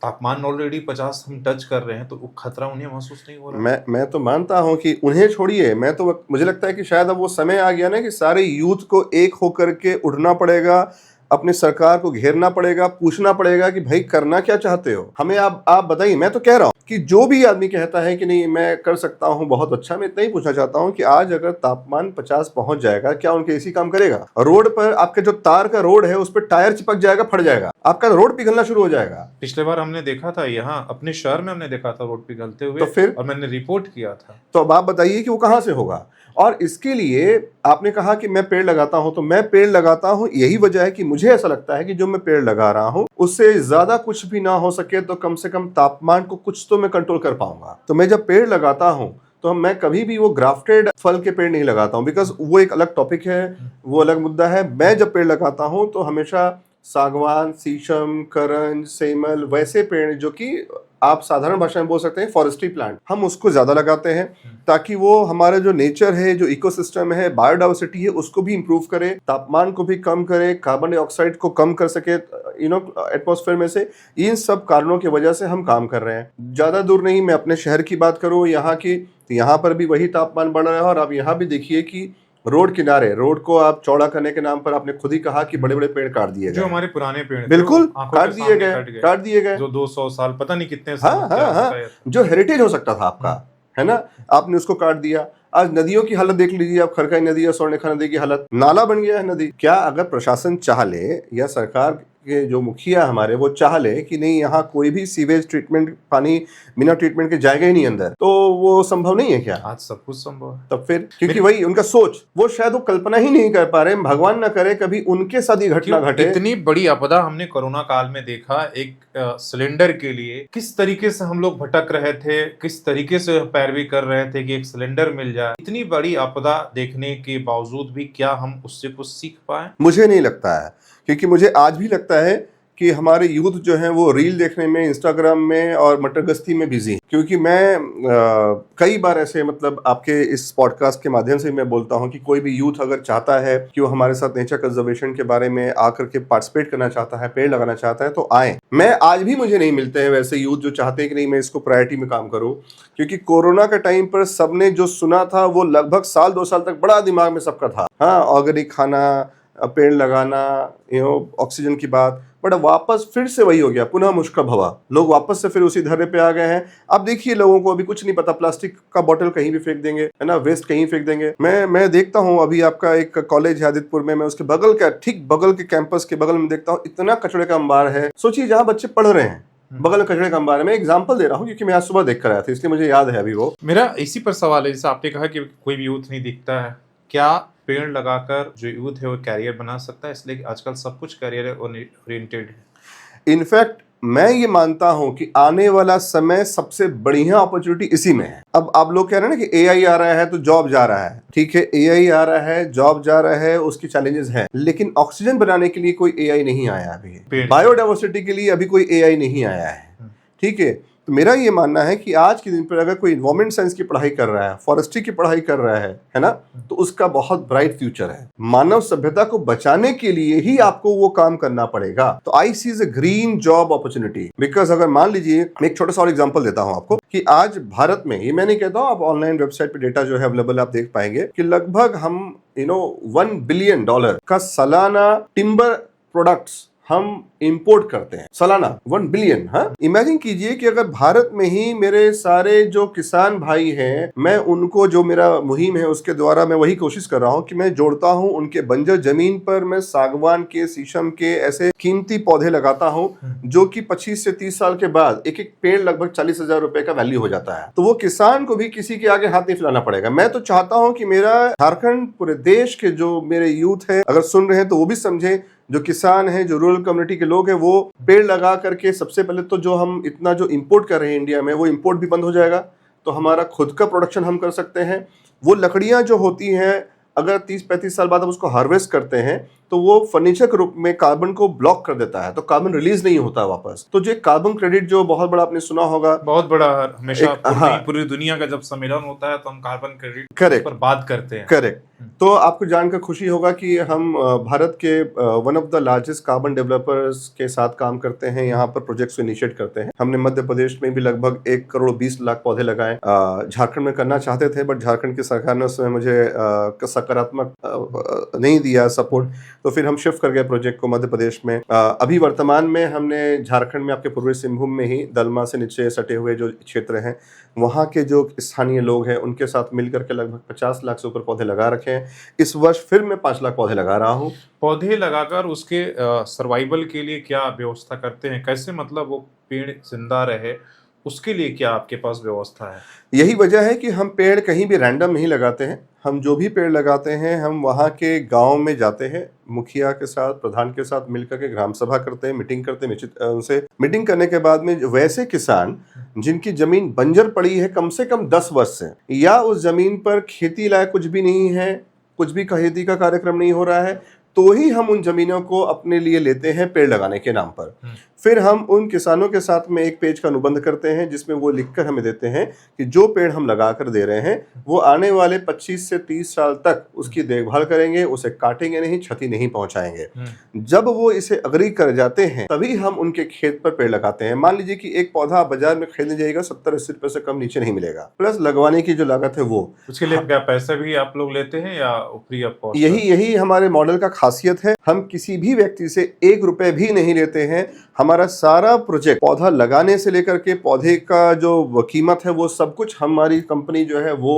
तापमान ऑलरेडी 50 हम टच कर रहे हैं, तो खतरा उन्हें महसूस नहीं हो रहा? मैं तो मानता हूं कि उन्हें छोड़िए, मुझे लगता है कि शायद अब वो समय आ गया ना कि सारे यूथ को एक होकर के उठना पड़ेगा, अपने सरकार को घेरना पड़ेगा, पूछना पड़ेगा कि भाई करना क्या चाहते हो। हमें आप बताइए। मैं तो कह रहा हूं कि जो भी आदमी कहता है कि नहीं मैं कर सकता हूं, बहुत अच्छा, मैं इतना ही पूछना चाहता हूं कि आज अगर तापमान 50 पहुंच जाएगा, क्या उनके एसी काम करेगा? रोड पर आपके जो तार का रोड है उस पर टायर चिपक जाएगा, फट जाएगा, आपका रोड पिघलना शुरू हो जाएगा। पिछले बार हमने देखा था, यहाँ अपने शहर में हमने देखा था रोड पिघलते हुए, तो फिर और मैंने रिपोर्ट किया था। तो अब आप बताइए कि वो कहां से होगा। और इसके लिए आपने कहा कि मैं पेड़ लगाता हूं, तो मैं पेड़ लगाता हूं, यही वजह है कि मुझे ऐसा लगता है कि जो मैं पेड़ लगा रहा हूं उससे ज्यादा कुछ भी ना हो सके तो कम से कम तापमान को कुछ तो मैं कंट्रोल कर पाऊंगा। तो मैं जब पेड़ लगाता हूं तो मैं कभी भी वो ग्राफ्टेड फल के पेड़ नहीं लगाता हूं, बिकॉज वो एक अलग टॉपिक है, वो अलग मुद्दा है। मैं जब पेड़ लगाता हूं तो हमेशा सागवान, शीशम, करंज, सेमल, वैसे पेड़ जो कि आप साधारण भाषा में बोल सकते हैं फॉरेस्ट्री प्लांट, हम उसको ज्यादा लगाते हैं ताकि वो हमारा जो नेचर है, जो इकोसिस्टम है, बायोडाइवर्सिटी है, उसको भी इंप्रूव करे, तापमान को भी कम करे, कार्बन डाइऑक्साइड को कम कर सके एटमॉस्फेयर में से। इन सब कारणों की वजह से हम काम कर रहे हैं। ज्यादा दूर नहीं, मैं अपने शहर की बात करूं यहाँ की, तो यहाँ पर भी वही तापमान बढ़ रहा है। और आप यहाँ भी देखिए कि रोड किनारे, रोड को आप चौड़ा करने के नाम पर आपने खुद ही कहा कि बड़े बड़े पेड़ काट दिए गए, जो हमारे पुराने पेड़, बिल्कुल काट दिए गए, जो 200 साल पता नहीं कितने साल जो हेरिटेज हो सकता था आपका, है ना, आपने उसको काट दिया। आज नदियों की हालत देख लीजिए आप, खरकाई नदी या स्वर्णरेखा नदी की हालत, नाला बन गया है नदी। क्या अगर प्रशासन चाह ले या सरकार के जो मुखिया हमारे वो चाह ले कि नहीं यहाँ कोई भी सीवेज ट्रीटमेंट पानी बिना ट्रीटमेंट के जाएगा ही नहीं अंदर, तो वो संभव नहीं है क्या? आज सब कुछ संभव है। तब फिर क्योंकि वही उनका सोच, वो शायद वो कल्पना ही नहीं कर पा रहे, भगवान ना करे कभी उनके साथ ही घटना घटे। इतनी बड़ी आपदा हमने कोरोना काल में देखा। एक सिलेंडर के लिए किस तरीके से हम लोग भटक रहे थे, किस तरीके से पैरवी कर रहे थे कि एक सिलेंडर मिल जाए। इतनी बड़ी आपदा देखने के बावजूद भी क्या हम उससे कुछ सीख पाए? मुझे नहीं लगता है, क्योंकि मुझे आज भी लगता है कि हमारे यूथ जो है वो रील देखने में, इंस्टाग्राम में और मटर गश्ती में बिजी। क्योंकि मैं कई बार ऐसे मतलब आपके इस पॉडकास्ट के माध्यम से मैं बोलता हूं कि कोई भी यूथ अगर चाहता है कि वो हमारे साथ नेचर कंजर्वेशन के बारे में आकर के पार्टिसिपेट करना चाहता है, पेड़ लगाना चाहता है, तो आए। मैं आज भी मुझे नहीं मिलते हैं वैसे यूथ जो चाहते हैं कि नहीं मैं इसको प्रायोरिटी में काम करूँ। क्योंकि कोरोना के टाइम पर सबने जो सुना था वो लगभग 1-2 साल तक बड़ा दिमाग में सबका था। हाँ, ऑर्गेनिक खाना, पेड़ लगाना, ऑक्सीजन की बात, बट वापस फिर से वही हो गया, पुनः मुश्किल भवा। लोग वापस से फिर उसी धरने पे आ गए हैं। अब देखिए लोगों को अभी कुछ नहीं पता, प्लास्टिक का बोतल कहीं भी फेंक देंगे, है ना, वेस्ट कहीं फेंक देंगे। मैं देखता हूँ अभी आपका एक कॉलेज है आदित्यपुर में, मैं उसके बगल का, ठीक बगल के कैंपस के बगल में देखता हूँ इतना कचरे का अंबार है। सोचिए जहाँ बच्चे पढ़ रहे हैं बगल में कचरे का अंबार है। मैं एग्जांपल दे रहा हूँ क्योंकि मैं आज सुबह देख कर आया था, इसलिए मुझे याद है अभी वो। मेरा इसी पर सवाल है, जैसे आपने कहा कि कोई भी यूथ नहीं दिखता है, क्या पेड़ लगाकर जो यूथ है वो कैरियर बना सकता है? इसलिए आजकल सब कुछ कैरियर ओरिएंटेड है। इनफैक्ट मैं ये मानता हूं कि आने वाला समय सबसे बढ़िया अपॉर्चुनिटी इसी में है। अब आप लोग कह रहे हैं ना कि एआई आ रहा है तो जॉब जा रहा है। ठीक है, एआई आ रहा है, जॉब जा रहा है, उसकी चैलेंजेस हैं, लेकिन ऑक्सीजन बनाने के लिए कोई एआई नहीं आया अभी, बायोडाइवर्सिटी के लिए अभी कोई एआई नहीं आया है। ठीक है, तो मेरा ये मानना है कि आज के दिन पर अगर कोई एनवायरमेंट साइंस की पढ़ाई कर रहा है, फॉरेस्ट्री की पढ़ाई कर रहा है ना, तो उसका बहुत ब्राइट फ्यूचर है। मानव सभ्यता को बचाने के लिए ही आपको वो काम करना पड़ेगा। तो I see is a green job opportunity. Because अगर मान लीजिए, मैं एक छोटा सा और एग्जांपल देता हूं आपको कि आज भारत में, ये मैं नहीं कहता हूं, आप ऑनलाइन वेबसाइट पे डेटा जो है अवेलेबल आप देख पाएंगे कि लगभग हम $1 बिलियन का सालाना टिम्बर प्रोडक्ट्स हम इंपोर्ट करते हैं सालाना 1 बिलियन। हाँ, इमेजिन कीजिए कि अगर भारत में ही मेरे सारे जो किसान भाई हैं, मैं उनको, जो मेरा मुहिम है उसके द्वारा मैं वही कोशिश कर रहा हूं कि मैं जोड़ता हूं, उनके बंजर जमीन पर मैं सागवान के, शीशम के ऐसे कीमती पौधे लगाता हूं जो कि 25 से 30 साल के बाद एक एक पेड़ लगभग 40,000 रुपए का वैल्यू हो जाता है। तो वो किसान को भी किसी के आगे हाथ नहीं फैलाना पड़ेगा। मैं तो चाहता हूं कि मेरा झारखंड, पूरे देश के जो मेरे यूथ है अगर सुन रहे हैं तो वो भी समझे, जो किसान हैं, जो रूरल कम्युनिटी के लोग हैं, वो पेड़ लगा करके सबसे पहले तो जो हम इतना जो इंपोर्ट कर रहे हैं इंडिया में, वो इंपोर्ट भी बंद हो जाएगा। तो हमारा खुद का प्रोडक्शन हम कर सकते हैं। वो लकड़ियां जो होती हैं, अगर 30-35 साल बाद हम उसको हार्वेस्ट करते हैं तो वो फर्नीचर के रूप में कार्बन को ब्लॉक कर देता है, तो कार्बन रिलीज नहीं होता वापस। तो जो कार्बन क्रेडिट जो बहुत बड़ा आपने सुना होगा, बहुत बड़ा, हमेशा हाँ, पूरी दुनिया का जब सम्मेलन होता है तो हम कार्बन क्रेडिट करेक्ट पर बात करते हैं। करेक्ट। तो आपको जानकर खुशी होगा कि हम भारत के one of the largest carbon developers के साथ काम करते हैं, यहाँ पर प्रोजेक्ट्स इनिशिएट करते हैं। हमने मध्य प्रदेश में भी लगभग 1 करोड़ 20 लाख पौधे लगाए। झारखंड में करना चाहते थे, बट झारखंड की सरकार ने उसमें मुझे सकारात्मक नहीं दिया सपोर्ट, तो फिर हम शिफ्ट कर गए प्रोजेक्ट को मध्य प्रदेश में। अभी वर्तमान में हमने झारखंड में, आपके पूर्वी सिंहभूम में ही दलमा से नीचे सटे हुए जो क्षेत्र हैं, वहाँ के जो स्थानीय लोग हैं उनके साथ मिलकर के लगभग 50 लाख से ऊपर पौधे लगा रखे हैं। इस वर्ष फिर मैं 5 लाख पौधे लगा रहा हूँ। पौधे लगाकर उसके सर्वाइवल के लिए क्या व्यवस्था करते हैं, कैसे मतलब वो पेड़ जिंदा रहे, उसके लिए क्या आपके पास व्यवस्था है? यही वजह है कि हम पेड़ कहीं भी रैंडम नहीं लगाते हैं। हम जो भी पेड़ लगाते हैं, हम वहाँ के गांव में जाते हैं, मुखिया के साथ, प्रधान के साथ मिलकर के ग्राम सभा करते हैं, मीटिंग करते हैं। उनसे मीटिंग करने के बाद में वैसे किसान जिनकी जमीन बंजर पड़ी है कम से कम 10 वर्ष से, या उस जमीन पर खेती लायक कुछ भी नहीं है, कुछ भी खेती का कार्यक्रम नहीं हो रहा है, तो ही हम उन जमीनों को अपने लिए लेते हैं पेड़ लगाने के नाम पर। फिर हम उन किसानों के साथ में एक पेज का अनुबंध करते हैं जिसमें वो लिखकर हमें देते हैं कि जो पेड़ हम लगा कर दे रहे हैं वो आने वाले 25 से 30 साल तक उसकी देखभाल करेंगे, उसे काटेंगे नहीं, क्षति नहीं पहुंचाएंगे। जब वो इसे अग्री कर जाते हैं तभी हम उनके खेत पर पेड़ लगाते हैं। मान लीजिए कि एक पौधा बाजार में खरीदने जाएगा 70-80 रुपए से कम नीचे नहीं मिलेगा, प्लस लगवाने की जो लागत है वो। उसके लिए क्या पैसे भी आप लोग लेते हैं या फ्री ऑफ कॉस्ट? यही हमारे मॉडल का खासियत है। हम किसी भी व्यक्ति से 1 रुपए भी नहीं लेते हैं। हमारा सारा प्रोजेक्ट, पौधा लगाने से लेकर के पौधे का जो कीमत है वो सब कुछ हमारी कंपनी जो है वो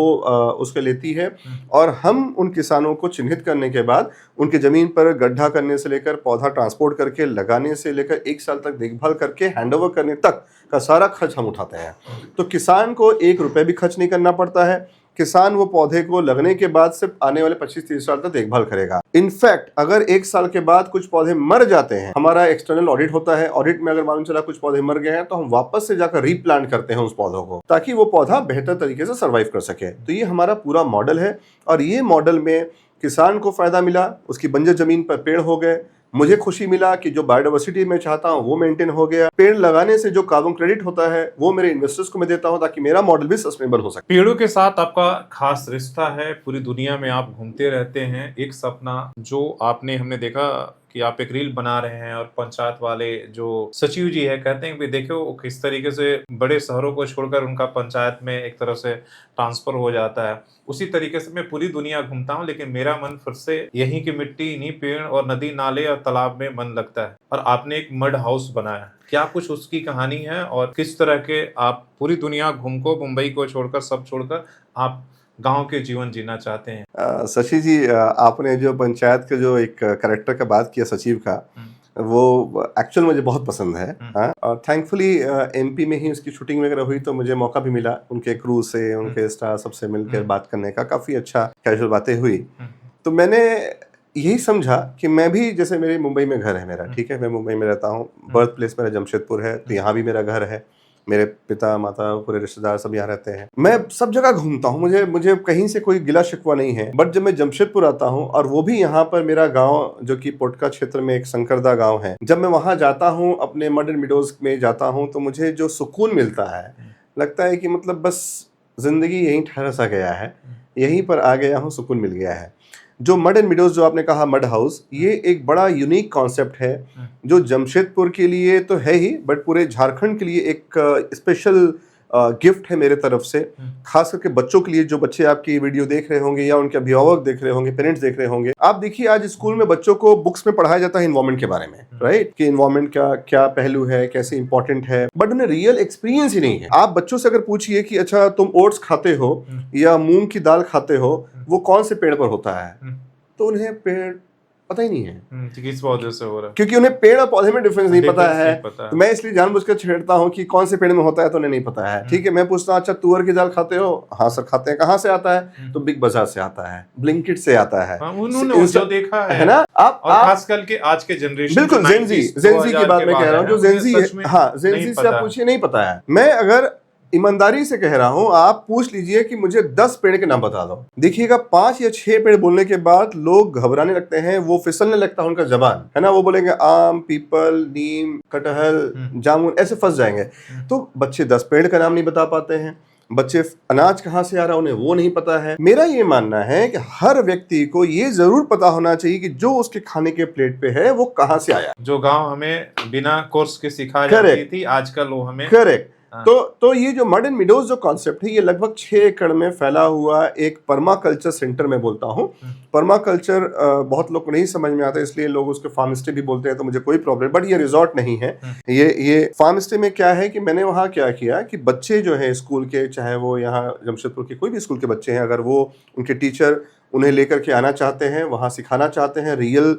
उसके लेती है। और हम उन किसानों को चिन्हित करने के बाद उनके जमीन पर गड्ढा करने से लेकर पौधा ट्रांसपोर्ट करके लगाने से लेकर 1 साल तक देखभाल करके हैंडओवर करने तक का सारा खर्च हम उठाते हैं। तो किसान को 1 रुपए भी खर्च नहीं करना पड़ता है। किसान वो पौधे को लगने के बाद सिर्फ आने वाले 25-30 साल तक देखभाल करेगा। इनफैक्ट अगर 1 साल के बाद कुछ पौधे मर जाते हैं, हमारा एक्सटर्नल ऑडिट होता है, ऑडिट में अगर मालूम चला कुछ पौधे मर गए हैं तो हम वापस से जाकर रीप्लांट करते हैं उस पौधों को, ताकि वो पौधा बेहतर तरीके से सर्वाइव कर सके। तो ये हमारा पूरा मॉडल है और ये मॉडल में किसान को फायदा मिला, उसकी बंजर जमीन पर पेड़ हो गए, मुझे खुशी मिला कि जो बायोडाइवर्सिटी मैं चाहता हूं वो मेंटेन हो गया। पेड़ लगाने से जो कार्बन क्रेडिट होता है वो मेरे इन्वेस्टर्स को मैं देता हूं ताकि मेरा मॉडल भी सस्टेनेबल हो सके। पेड़ों के साथ आपका खास रिश्ता है, पूरी दुनिया में आप घूमते रहते हैं। एक सपना जो आपने, हमने देखा कि आप एक रील बना रहे हैं और पंचायत वाले जो सचिव जी है कहते हैं कि देखो किस तरीके से बड़े शहरों को छोड़कर उनका पंचायत में एक तरह से ट्रांसफर हो जाता है। उसी तरीके से मैं पूरी दुनिया घूमता हूँ लेकिन मेरा मन फिर से यहीं की मिट्टी, इन्हीं पेड़ और नदी नाले और तालाब में मन लगता है। और आपने एक मड हाउस बनाया, क्या कुछ उसकी कहानी है और किस तरह के आप पूरी दुनिया घूम को, मुंबई को छोड़कर, सब छोड़कर आप गांव के जीवन जीना चाहते हैं? शशि जी, आपने जो पंचायत के जो एक कैरेक्टर का बात किया सचिव का, वो एक्चुअल मुझे बहुत पसंद है। हाँ, और थैंकफुली एमपी में ही उसकी शूटिंग वगैरह हुई तो मुझे मौका भी मिला उनके क्रू से, उनके स्टार सबसे मिलकर बात करने का। काफ़ी अच्छा कैजुअल बातें हुई। तो मैंने यही समझा कि मैं भी, जैसे मेरे मुंबई में घर है मेरा, ठीक है, मैं मुंबई में रहता हूँ, बर्थ प्लेस मेरा जमशेदपुर है, तो यहाँ भी मेरा घर है, मेरे पिता माता पूरे रिश्तेदार सब यहाँ रहते हैं। मैं सब जगह घूमता हूँ, मुझे कहीं से कोई गिला शिकवा नहीं है। बट जब मैं जमशेदपुर आता हूँ, और वो भी यहाँ पर मेरा गांव जो कि पोटका क्षेत्र में एक संकरदा गांव है, जब मैं वहाँ जाता हूँ, अपने मॉडर्न मिडोज में जाता हूँ, तो मुझे जो सुकून मिलता है, लगता है कि मतलब बस जिंदगी यहीं ठहर सा गया है, यहीं पर आ गया हूँ, सुकून मिल गया है। जो मड एंड मिडोज जो आपने कहा, मड हाउस, ये एक बड़ा यूनिक कॉन्सेप्ट है जो जमशेदपुर के लिए तो है ही, बट पूरे झारखंड के लिए एक स्पेशल गिफ्ट है मेरे तरफ से, खास करके बच्चों के लिए। जो बच्चे आपकी वीडियो देख रहे होंगे या उनके अभिभावक देख रहे होंगे, पेरेंट्स देख रहे होंगे, आप देखिए आज स्कूल में बच्चों को बुक्स में पढ़ाया जाता है इन्वायरमेंट के बारे में, राइट, कि इन्वायरमेंट का क्या पहलू है, कैसे इंपॉर्टेंट है, बट उन्हें रियल एक्सपीरियंस ही नहीं है। आप बच्चों से अगर पूछिए कि अच्छा तुम ओट्स खाते हो या मूंग की दाल खाते हो, वो कौन से पेड़ पर होता है, तो उन्हें पेड़ पता ही नहीं है किस पौधे से हो रहा है, क्योंकि उन्हें पेड़ और पौधे में डिफरेंस नहीं पता है। तो मैं इसलिए जानबूझकर छेड़ता हूँ कि कौन से पेड़ में होता है, तो उन्हें नहीं पता है। ठीक है, मैं पूछता हूँ अच्छा तुअर की दाल खाते हो, हाँ सर खाते हैं, कहाँ से आता है, तो बिग बाजार से आता है, ब्लिंकिट से आता है, उन्होंने जो देखा है ना। आप खासकर के आज के जनरेशन, बिल्कुल जेनजी की बात मैं कह रहा हूँ, जो जेनजी है, हाँ जेनजी से आप पूछिए, नहीं पता है। मैं अगर ईमानदारी से कह रहा हूं, आप पूछ लीजिए कि मुझे 10 पेड़ के नाम बता दो, देखिएगा 5 या 6 पेड़ बोलने के बाद लोग घबराने लगते हैं, वो फिसलने लगता है उनका जबान, है ना। वो बोलेंगे आम, पीपल, नीम, कटहल, जामुन, ऐसे फंस जाएंगे। तो बच्चे 10 पेड़ का नाम नहीं बता पाते हैं, बच्चे अनाज कहाँ से आ रहा है उन्हें वो नहीं पता है। मेरा ये मानना है कि हर व्यक्ति को ये जरूर पता होना चाहिए कि जो उसके खाने के प्लेट पे है वो कहाँ से आया। जो गाँव हमें बिना कोर्स के सिखाई जाती थी, आजकल वो हमें करेक्ट। तो ये जो मड एंड मिडोज जो कॉन्सेप्ट है, ये लगभग 6 एकड़ में फैला हुआ एक पर्माकल्चर सेंटर में बोलता हूँ। पर्माकल्चर बहुत लोग को नहीं समझ में आता, इसलिए लोग उसको फार्म स्टे भी बोलते हैं, तो मुझे कोई प्रॉब्लम, बट ये रिजॉर्ट नहीं है। ये फार्म स्टे में क्या है कि मैंने वहाँ क्या किया कि बच्चे जो है स्कूल के, चाहे वो यहाँ जमशेदपुर के कोई भी स्कूल के बच्चे हैं, अगर वो उनके टीचर उन्हें लेकर के आना चाहते हैं, वहां सिखाना चाहते हैं, रियल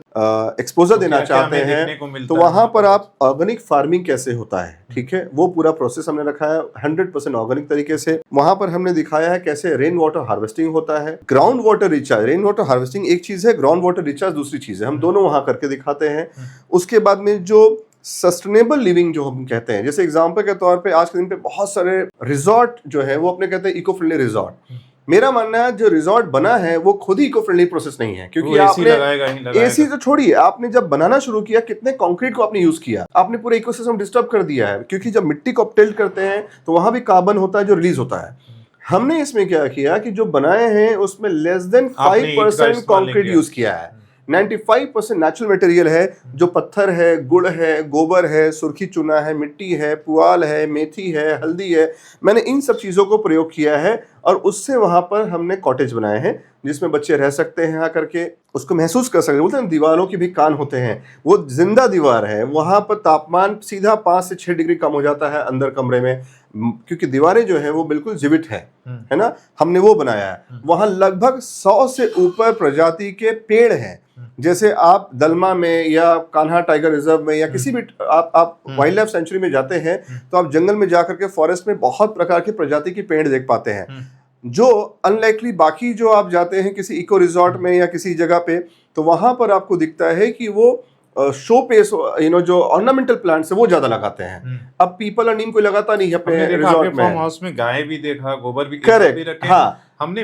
एक्सपोजर देना चाहते हैं, तो वहां पर आप ऑर्गेनिक फार्मिंग कैसे होता है, ठीक है, वो पूरा प्रोसेस हमने रखा है 100% ऑर्गेनिक तरीके से। वहां पर हमने दिखाया है कैसे रेन वाटर हार्वेस्टिंग होता है, ground water recharge. Rain water harvesting एक चीज है, ग्राउंड वाटर रिचार्ज दूसरी चीज है, हम दोनों वहां करके दिखाते हैं। उसके बाद में जो सस्टेनेबल लिविंग जो हम कहते हैं, जैसे एग्जांपल के तौर पे आज के दिन पे बहुत सारे रिजॉर्ट जो है वो अपने कहते हैं इको फ्रेंडली रिजॉर्ट। मेरा मानना है जो रिजॉर्ट बना है वो खुद ही इको फ्रेंडली प्रोसेस नहीं है, क्योंकि आपने एसी तो छोड़िए, आपने जब बनाना शुरू किया कितने कंक्रीट को आपने यूज किया, आपने पूरे इकोसिस्टम डिस्टर्ब कर दिया है, क्योंकि जब मिट्टी को अपटिल्ट करते हैं तो वहां भी कार्बन होता है जो रिलीज होता है। हमने इसमें क्या किया कि जो बनाए हैं उसमें लेस देन 5% कंक्रीट यूज किया है, 95% नेचुरल मटेरियल है, जो पत्थर है, गुड़ है, गोबर है, सुर्खी चूना है, मिट्टी है, पुआल है, मेथी है, हल्दी है। मैंने इन सब चीज़ों को प्रयोग किया है और उससे वहाँ पर हमने कॉटेज बनाए हैं जिसमें बच्चे रह सकते हैं, आकर के उसको महसूस कर सकते हैं। बोलते हैं दीवारों की भी कान होते हैं, वो जिंदा दीवार है, वहाँ पर तापमान सीधा 5 से 6 डिग्री कम हो जाता है अंदर कमरे में, क्योंकि दीवारें जो है वो बिल्कुल जीवित है ना, हमने वो बनाया है। वहाँ लगभग 100 से ऊपर प्रजाति के पेड़ हैं। जैसे आप दलमा में या कान्हा टाइगर रिजर्व में या किसी भी आप वाइल्ड लाइफ सेंचुरी में जाते हैं तो आप जंगल में जाकर के फॉरेस्ट में बहुत प्रकार की प्रजाति के पेड़ देख पाते हैं, जो अनलाइकली बाकी जो आप जाते हैं किसी इको रिजॉर्ट में या किसी जगह पे, तो वहां पर आपको दिखता है कि वो शो पेस जो ऑर्नामेंटल प्लांट्स है वो ज्यादा लगाते हैं। अब पीपल और नीम कोई लगाता नहीं है अपने रिजॉर्ट में। फार्म हाउस में गाय भी देखा, गोबर भी करेक्ट, हाँ। हमने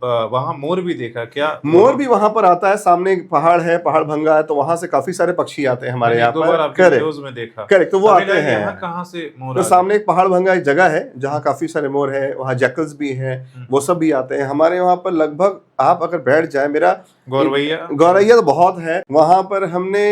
वहां मोर भी देखा, क्या मोर भी वहां पर आता है, सामने एक पहाड़ है, पहाड़ भंगा है, तो वहां से काफी सारे पक्षी आते हैं हमारे यहाँ पर। करेक्ट, तो वो आते हैं। कहाँ से मोर? तो सामने एक पहाड़ भंगा एक जगह है जहाँ काफी सारे मोर है, वहाँ जैकल्स भी हैं, वो सब भी आते हैं हमारे वहाँ पर। लगभग आप अगर बैठ जाए, मेरा गौरैया तो बहुत है वहां पर। हमने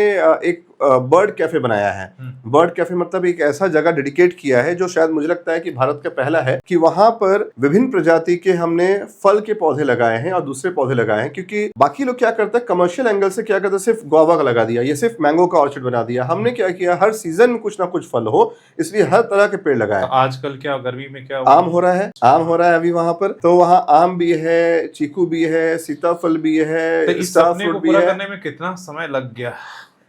एक बर्ड कैफे बनाया है। बर्ड कैफे मतलब एक ऐसा जगह डेडिकेट किया है जो शायद मुझे लगता है कि भारत का पहला है, कि वहां पर विभिन्न प्रजाति के हमने फल के पौधे लगाए हैं और दूसरे पौधे लगाए हैं। क्योंकि बाकी लोग क्या करते हैं, कमर्शियल एंगल से क्या करते हैं, सिर्फ गुआवा का लगा दिया, ये सिर्फ मैंगो का ऑर्चर्ड बना दिया। हमने क्या किया, हर सीजन में कुछ ना कुछ फल हो, इसलिए हर तरह के पेड़ लगाए। आजकल क्या गर्मी में क्या आम हो रहा है, आम हो रहा है अभी वहां पर, तो वहाँ आम भी है, चीकू भी है, सीताफल भी है। तो इस सपने को पूरा करने में कितना समय लग गया?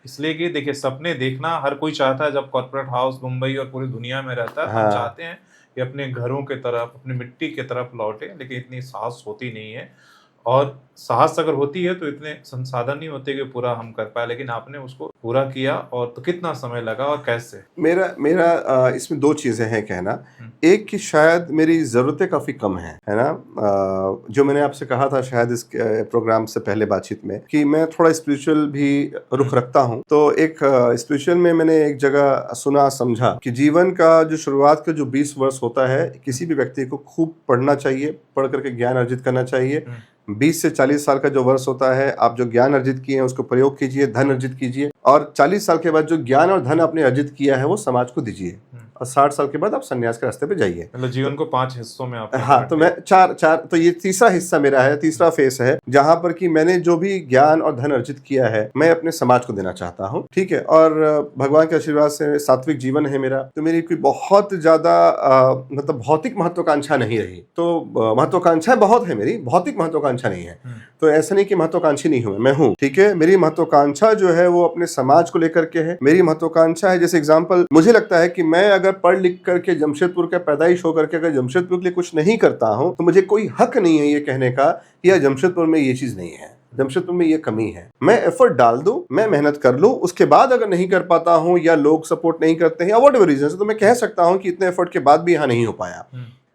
इसलिए कि देखिए, सपने देखना हर कोई चाहता है। जब कॉर्पोरेट हाउस मुंबई और पूरी दुनिया में रहता है, हम चाहते हैं कि अपने घरों के तरफ, अपनी मिट्टी के तरफ लौटे, लेकिन इतनी साहस होती नहीं है। और साहस अगर होती है तो इतने संसाधन नहीं होते कि पूरा हम कर पाए, लेकिन आपने उसको पूरा किया। और तो कितना समय लगा और कैसे? मेरा इसमें 2 चीजें हैं कहना। एक कि शायद मेरी ज़रूरतें काफ़ी कम है ना, जो मैंने आपसे कहा था शायद इस प्रोग्राम से पहले बातचीत में, कि मैं थोड़ा स्पिरिचुअल भी रुख रखता हूँ। तो एक स्पिरिचुअल में मैंने एक जगह सुना समझा कि जीवन का जो शुरुआत का जो 20 वर्ष होता है, किसी भी व्यक्ति को खूब पढ़ना चाहिए, पढ़ करके ज्ञान अर्जित करना चाहिए। 20 से 40 साल का जो वर्ष होता है, आप जो ज्ञान अर्जित किए हैं उसको प्रयोग कीजिए, धन अर्जित कीजिए, और 40 साल के बाद जो ज्ञान और धन आपने अर्जित किया है वो समाज को दीजिए। और 60 साल के बाद आप संन्यास के रास्ते पे जाइए। मतलब जीवन को 5 हिस्सों में आप हाँ, तो मैं चार तो ये तीसरा हिस्सा मेरा है, तीसरा फेस है, जहां पर कि मैंने जो भी ज्ञान और धन अर्जित किया है मैं अपने समाज को देना चाहता हूँ। ठीक है, और भगवान के आशीर्वाद से सात्विक जीवन है मेरा, तो मेरी कोई बहुत ज्यादा मतलब भौतिक महत्वाकांक्षा नहीं रही। तो महत्वाकांक्षाएं बहुत है मेरी, भौतिक महत्वाकांक्षा नहीं है। तो ऐसा नहीं कि महत्वाकांक्षी नहीं हूं, मैं हूं। ठीक है, मेरी महत्वाकांक्षा जो है वो अपने समाज को लेकर के है। मेरी महत्वाकांक्षा है, जैसे एग्जांपल, मुझे लगता है कि मैं अगर पढ़ लिख करके जमशेदपुर का पैदाइश होकर के अगर जमशेदपुर के लिए कुछ नहीं करता हूं तो मुझे कोई हक नहीं है ये कहने का कि यार जमशेदपुर में ये चीज नहीं है, जमशेदपुर में ये कमी है। मैं एफर्ट डाल दूं, मैं मेहनत कर लूं, उसके बाद अगर नहीं कर पाता हूं या लोग सपोर्ट नहीं करते हैं या व्हाटएवर रीजन से, तो मैं कह सकता हूं कि इतने एफर्ट के बाद भी यहाँ नहीं हो पाया।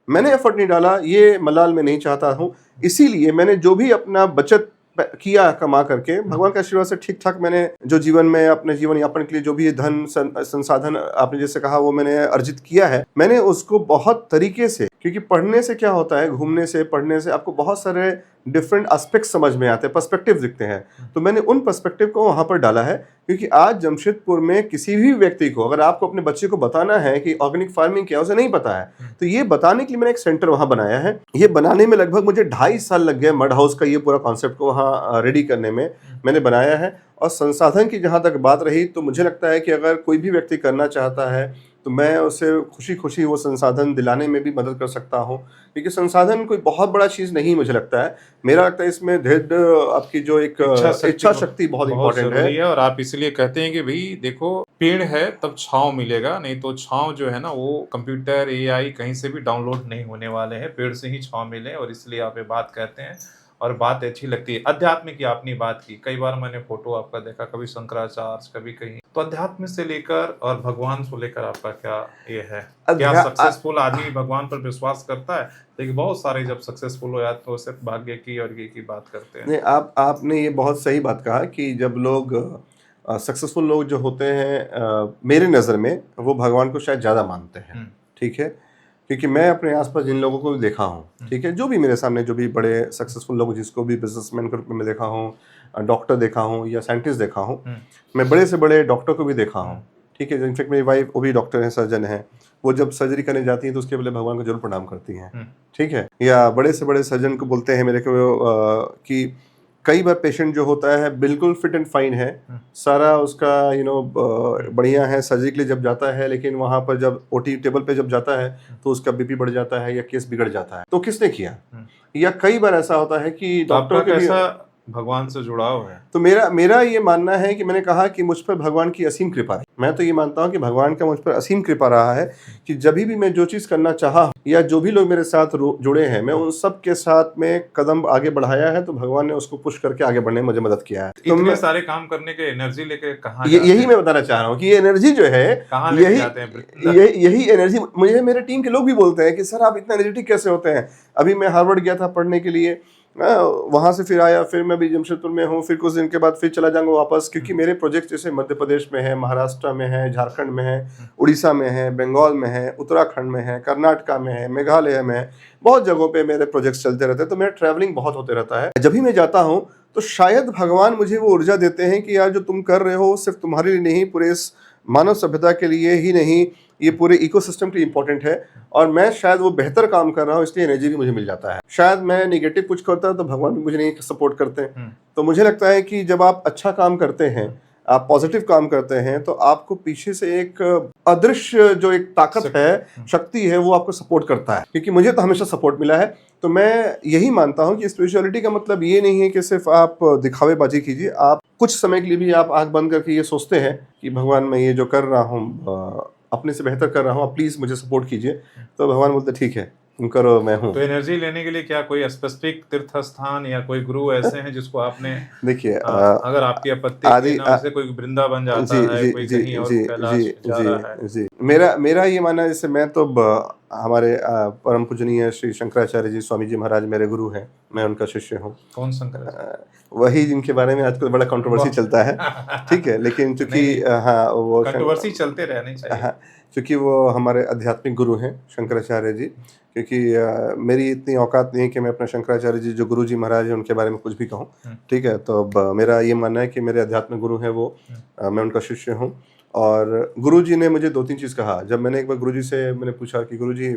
मैंने एफर्ट नहीं डाला, ये मलाल मैं नहीं चाहता हूं। इसीलिए मैंने जो भी अपना बचत किया कमा करके, भगवान के आशीर्वाद से ठीक ठाक मैंने जो जीवन में अपने जीवन यापन के लिए जो भी धन संसाधन आपने जैसे कहा वो मैंने अर्जित किया है, मैंने उसको बहुत तरीके से, क्योंकि पढ़ने से क्या होता है, घूमने से, पढ़ने से आपको बहुत सारे डिफरेंट एस्पेक्ट समझ में आते हैं, पर्सपेक्टिव दिखते हैं। तो मैंने उन पर्सपेक्टिव को वहां पर डाला है, क्योंकि आज जमशेदपुर में किसी भी व्यक्ति को अगर आपको अपने बच्चे को बताना है कि ऑर्गेनिक फार्मिंग क्या है, उसे नहीं पता है, तो ये बताने के लिए मैंने एक सेंटर वहां बनाया है। ये बनाने में लगभग मुझे 2.5 साल लग गए, मड हाउस का ये पूरा कॉन्सेप्ट को वहाँ रेडी करने में मैंने बनाया है। और संसाधन की जहां तक बात रही, तो मुझे लगता है कि अगर कोई भी व्यक्ति करना चाहता है तो मैं उसे खुशी खुशी वो संसाधन दिलाने में भी मदद कर सकता हूँ, क्योंकि संसाधन कोई बहुत बड़ा चीज नहीं मुझे लगता है। मेरा लगता है इसमें धैर्य, आपकी जो एक इच्छा शक्ति बहुत इंपॉर्टेंट है। और आप इसलिए कहते हैं कि भाई देखो, पेड़ है तब छांव मिलेगा, नहीं तो छांव जो है ना वो कंप्यूटर एआई कहीं से भी डाउनलोड नहीं होने वाले हैं, पेड़ से ही छांव मिले, और इसलिए आप ये बात कहते हैं और बात अच्छी लगती है। अध्यात्म की आपने बात की, कई बार मैंने फोटो आपका देखा, कभी शंकराचार्य कभी कहीं, तो अध्यात्म से लेकर और भगवान को लेकर आपका क्या ये है? क्या सक्सेसफुल आदमी भगवान पर विश्वास करता है? लेकिन बहुत सारे जब सक्सेसफुल हो जाते तो सिर्फ भाग्य की और ये की बात करते हैं। नहीं, आपने ये बहुत सही बात कहा कि जब लोग सक्सेसफुल लोग जो होते हैं, मेरे नज़र में वो भगवान को शायद ज़्यादा मानते हैं। ठीक है, क्योंकि मैं अपने आसपास जिन लोगों को भी देखा हूँ, ठीक है, जो भी मेरे सामने जो भी बड़े सक्सेसफुल लोग, जिसको भी बिजनेसमैन के रूप में देखा हूँ, डॉक्टर देखा हूँ या साइंटिस्ट देखा हूँ, मैं बड़े से बड़े डॉक्टर को भी देखा हूँ। ठीक है, इनफेक्ट मेरी वाइफ वो भी डॉक्टर है, सर्जन है, वो जब सर्जरी करने जाती है तो उसके पहले भगवान को जरूर प्रणाम करती हैं। ठीक है, या बड़े से बड़े सर्जन को बोलते हैं मेरे को कि कई बार पेशेंट जो होता है बिल्कुल फिट एंड फाइन है, सारा उसका बढ़िया है, सर्जरी के लिए जब जाता है, लेकिन वहां पर जब ओटी टेबल पे जब जाता है तो उसका बीपी बढ़ जाता है या केस बिगड़ जाता है, तो किसने किया? या कई बार ऐसा होता है कि डॉक्टर के भी भगवान से जुड़ाव है। तो मेरा ये मानना है कि मैंने कहा कि मुझ पर भगवान की असीम कृपा है। मैं तो ये मानता हूँ कि भगवान का मुझ पर असीम कृपा रहा है कि जब भी मैं जो चीज़ करना चाहा या जो भी लोग मेरे साथ जुड़े हैं, मैं उन सब के साथ में कदम आगे बढ़ाया है, तो भगवान ने उसको पुश करके आगे बढ़ने में मुझे मदद किया है। तो इतने सारे काम करने के एनर्जी लेके कहाँ यही मैं बताना चाह रहा हूँ कि ये एनर्जी जो है, यही एनर्जी मुझे मेरे टीम के लोग भी बोलते हैं कि सर आप इतना एनर्जेटिक कैसे होते हैं। अभी मैं हार्वर्ड गया था पढ़ने के लिए, वहां से फिर आया, फिर मैं भी जमशेदपुर में हूँ, फिर कुछ दिन के बाद फिर चला जाऊंगा वापस, क्योंकि मेरे प्रोजेक्ट जैसे मध्य प्रदेश में है, महाराष्ट्र में है, झारखंड में है, उड़ीसा में है, बंगाल में है, उत्तराखंड में है, कर्नाटका में है, मेघालय में है, बहुत जगहों पे मेरे प्रोजेक्ट्स चलते रहते हैं। तो मेरा ट्रैवलिंग बहुत होते रहता है। जब भी मैं जाता हूँ तो शायद भगवान मुझे वो ऊर्जा देते हैं कि यार जो तुम कर रहे हो सिर्फ तुम्हारे लिए नहीं, पूरे इस मानव सभ्यता के लिए ही नहीं, ये पूरे इकोसिस्टम के लिए इंपॉर्टेंट है, और मैं शायद वो बेहतर काम कर रहा हूँ, इसलिए एनर्जी भी मुझे मिल जाता है। शायद मैं नेगेटिव कुछ करता हूँ तो भगवान भी मुझे नहीं सपोर्ट करते हैं। तो मुझे लगता है कि जब आप अच्छा काम करते हैं, आप पॉजिटिव काम करते हैं, तो आपको पीछे से एक अदृश्य जो एक ताकत है, शक्ति है, वो आपको सपोर्ट करता है। क्योंकि मुझे तो हमेशा सपोर्ट मिला है। तो मैं यही मानता हूँ कि स्पिरिचुअलिटी का मतलब ये नहीं है कि सिर्फ आप दिखावेबाजी कीजिए। आप कुछ समय के लिए भी आप आंख बंद करके ये सोचते हैं कि भगवान मैं ये जो कर रहा हूँ अपने से बेहतर कर रहा हूँ, आप प्लीज मुझे सपोर्ट कीजिए। तो भगवान बोलते ठीक है तुम करो, मैं हूँ। तो एनर्जी लेने के लिए क्या कोई स्पेसिफिक तीर्थ स्थान या कोई गुरु ऐसे हैं जिसको आपने देखिए अगर आपकी आपत्ति जैसे कोई वृंदावन जाता है, कोई कहीं और कैलाश जा रहा है? जी, मेरा ये मानना है, जैसे मैं तो हमारे परम पूजनीय श्री शंकराचार्य जी स्वामी जी महाराज मेरे गुरु हैं, मैं उनका शिष्य हूँ। कौन शंकराचार्य? वही जिनके बारे में आजकल बड़ा कंट्रोवर्सी चलता है। ठीक है, लेकिन चूंकि हाँ वो कंट्रोवर्सी चलते रहनी चाहिए। हाँ, क्योंकि वो हमारे आध्यात्मिक गुरु हैं शंकराचार्य जी। क्योंकि मेरी इतनी औकात नहीं है कि मैं अपना शंकराचार्य जी जो गुरु जी महाराज हैं उनके बारे में कुछ भी कहूँ। ठीक है, तो अब मेरा ये मानना है कि मेरे आध्यात्मिक गुरु हैं वो, मैं उनका शिष्य हूँ। और गुरुजी ने मुझे 2-3 चीज़ कहा। जब मैंने एक बार गुरुजी से मैंने पूछा कि गुरुजी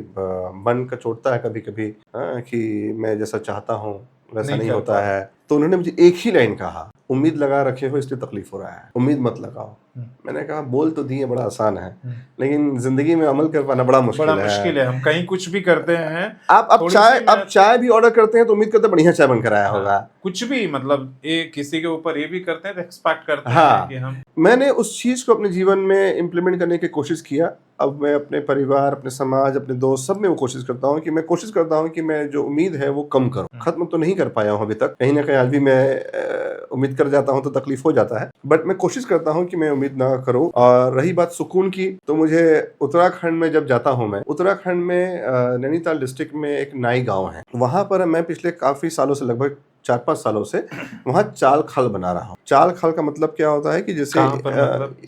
मन कचोटता है कभी-कभी कि मैं जैसा चाहता हूँ वैसा नहीं होता है, तो उन्होंने मुझे एक ही लाइन कहा, उम्मीद लगा रखे हो इसलिए तकलीफ हो रहा है, उम्मीद मत लगाओ। मैंने कहा बोल तो दिए बड़ा आसान है, लेकिन जिंदगी में अमल कर पाना बड़ा मुश्किल है। हम कहीं कुछ भी करते हैं, आप चाय भी ऑर्डर करते हैं तो उम्मीद करते हैं बढ़िया चाय बनकर आया होगा। कुछ भी मतलब ये किसी के ऊपर ये भी करते हैं तो एक्सपेक्ट करते हैं कि हम। मैंने उस चीज को अपने जीवन में इम्प्लीमेंट करने की कोशिश किया। अब मैं अपने परिवार, अपने समाज, अपने दोस्त सब में वो कोशिश करता हूँ कि मैं जो उम्मीद है वो कम करूँ। खत्म तो नहीं कर पाया हूँ अभी तक, कहीं ना कहीं आज भी मैं उम्मीद कर जाता हूँ तो तकलीफ हो जाता है, बट मैं कोशिश करता हूँ कि मैं उम्मीद ना करूँ। और रही बात सुकून की, तो मुझे उत्तराखंड में जब जाता हूँ, मैं उत्तराखंड में नैनीताल डिस्ट्रिक्ट में एक नाई गाँव है, वहां पर मैं पिछले काफी सालों से, लगभग 4-5 सालों से वहाँ चाल खल बना रहा हूँ। चाल खल का मतलब क्या होता है कि जैसे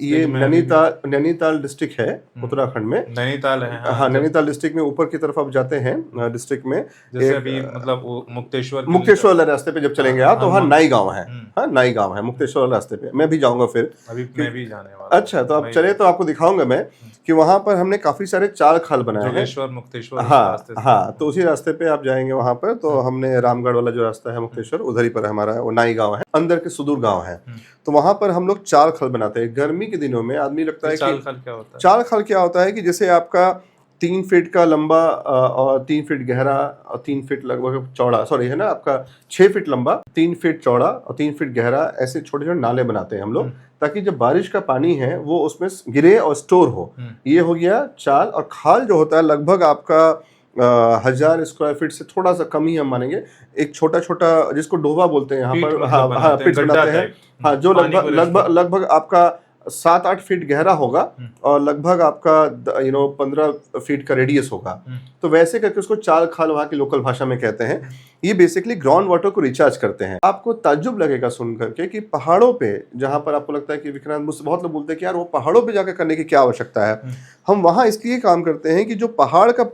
ये नैनीताल डिस्ट्रिक्ट है उत्तराखंड में, नैनीताल है। हाँ, नैनीताल डिस्ट्रिक्ट में ऊपर की तरफ आप जाते हैं डिस्ट्रिक्ट में, जैसे अभी मतलब मुक्तेश्वर वाले रास्ते पे जब चलेंगे आप तो वहाँ नाई गाँव है। हाँ, नाई गाँव है मुक्तेश्वर वाले रास्ते पे। मैं भी जाऊंगा फिर, अभी मैं भी जाने वाला। अच्छा, तो आप चले तो आपको दिखाऊंगा मैं कि वहां पर हमने काफी सारे चाल खाल बनाए हैं। मुक्तेश्वर हाँ, तो उसी रास्ते पे आप जाएंगे वहां पर, तो हमने रामगढ़ वाला जो रास्ता है मुक्तेश्वर, उधर ही पर हमारा वो नाई गांव है, अंदर के सुदूर गांव है। तो वहां पर हम लोग चाल खल बनाते हैं। गर्मी के दिनों में आदमी लगता है कि चाल खल क्या होता है कि जैसे आपका 3 फीट का लंबा और 3 फीट गहरा और 3 फीट लगभग चौड़ा, सॉरी है ना, आपका 6 फीट लंबा, 3 फीट चौड़ा और 3 फीट गहरा, ऐसे छोटे छोटे नाले बनाते हैं हम लोग, ताकि जब बारिश का पानी है वो उसमें गिरे और स्टोर हो। ये हो गया चाल। और खाल जो होता है लगभग आपका 1000 स्क्वायर फीट से थोड़ा सा कम ही हम मानेंगे, एक छोटा छोटा जिसको डोबा बोलते हैं यहाँ पर, हाँ, पिट बनाते हैं, हाँ, जो लगभग आपका 7-8 फीट गहरा होगा और लगभग आपका 15 फीट का रेडियस होगा। तो वैसे करके उसको चाल खाल वहाँ की लोकल भाषा में कहते हैं। ये बेसिकली ग्राउंड वाटर को रिचार्ज करते हैं। आपको ताज्जुब लगेगा सुन करके कि पहाड़ों पे, जहाँ पर आपको लगता है कि विक्रांत, मुझसे बहुत लोग बोलते हैं कि यार वो पहाड़ों पे जाकर करने की क्या आवश्यकता है। हम वहाँ इसलिए काम करते हैं कि जो पहाड़ का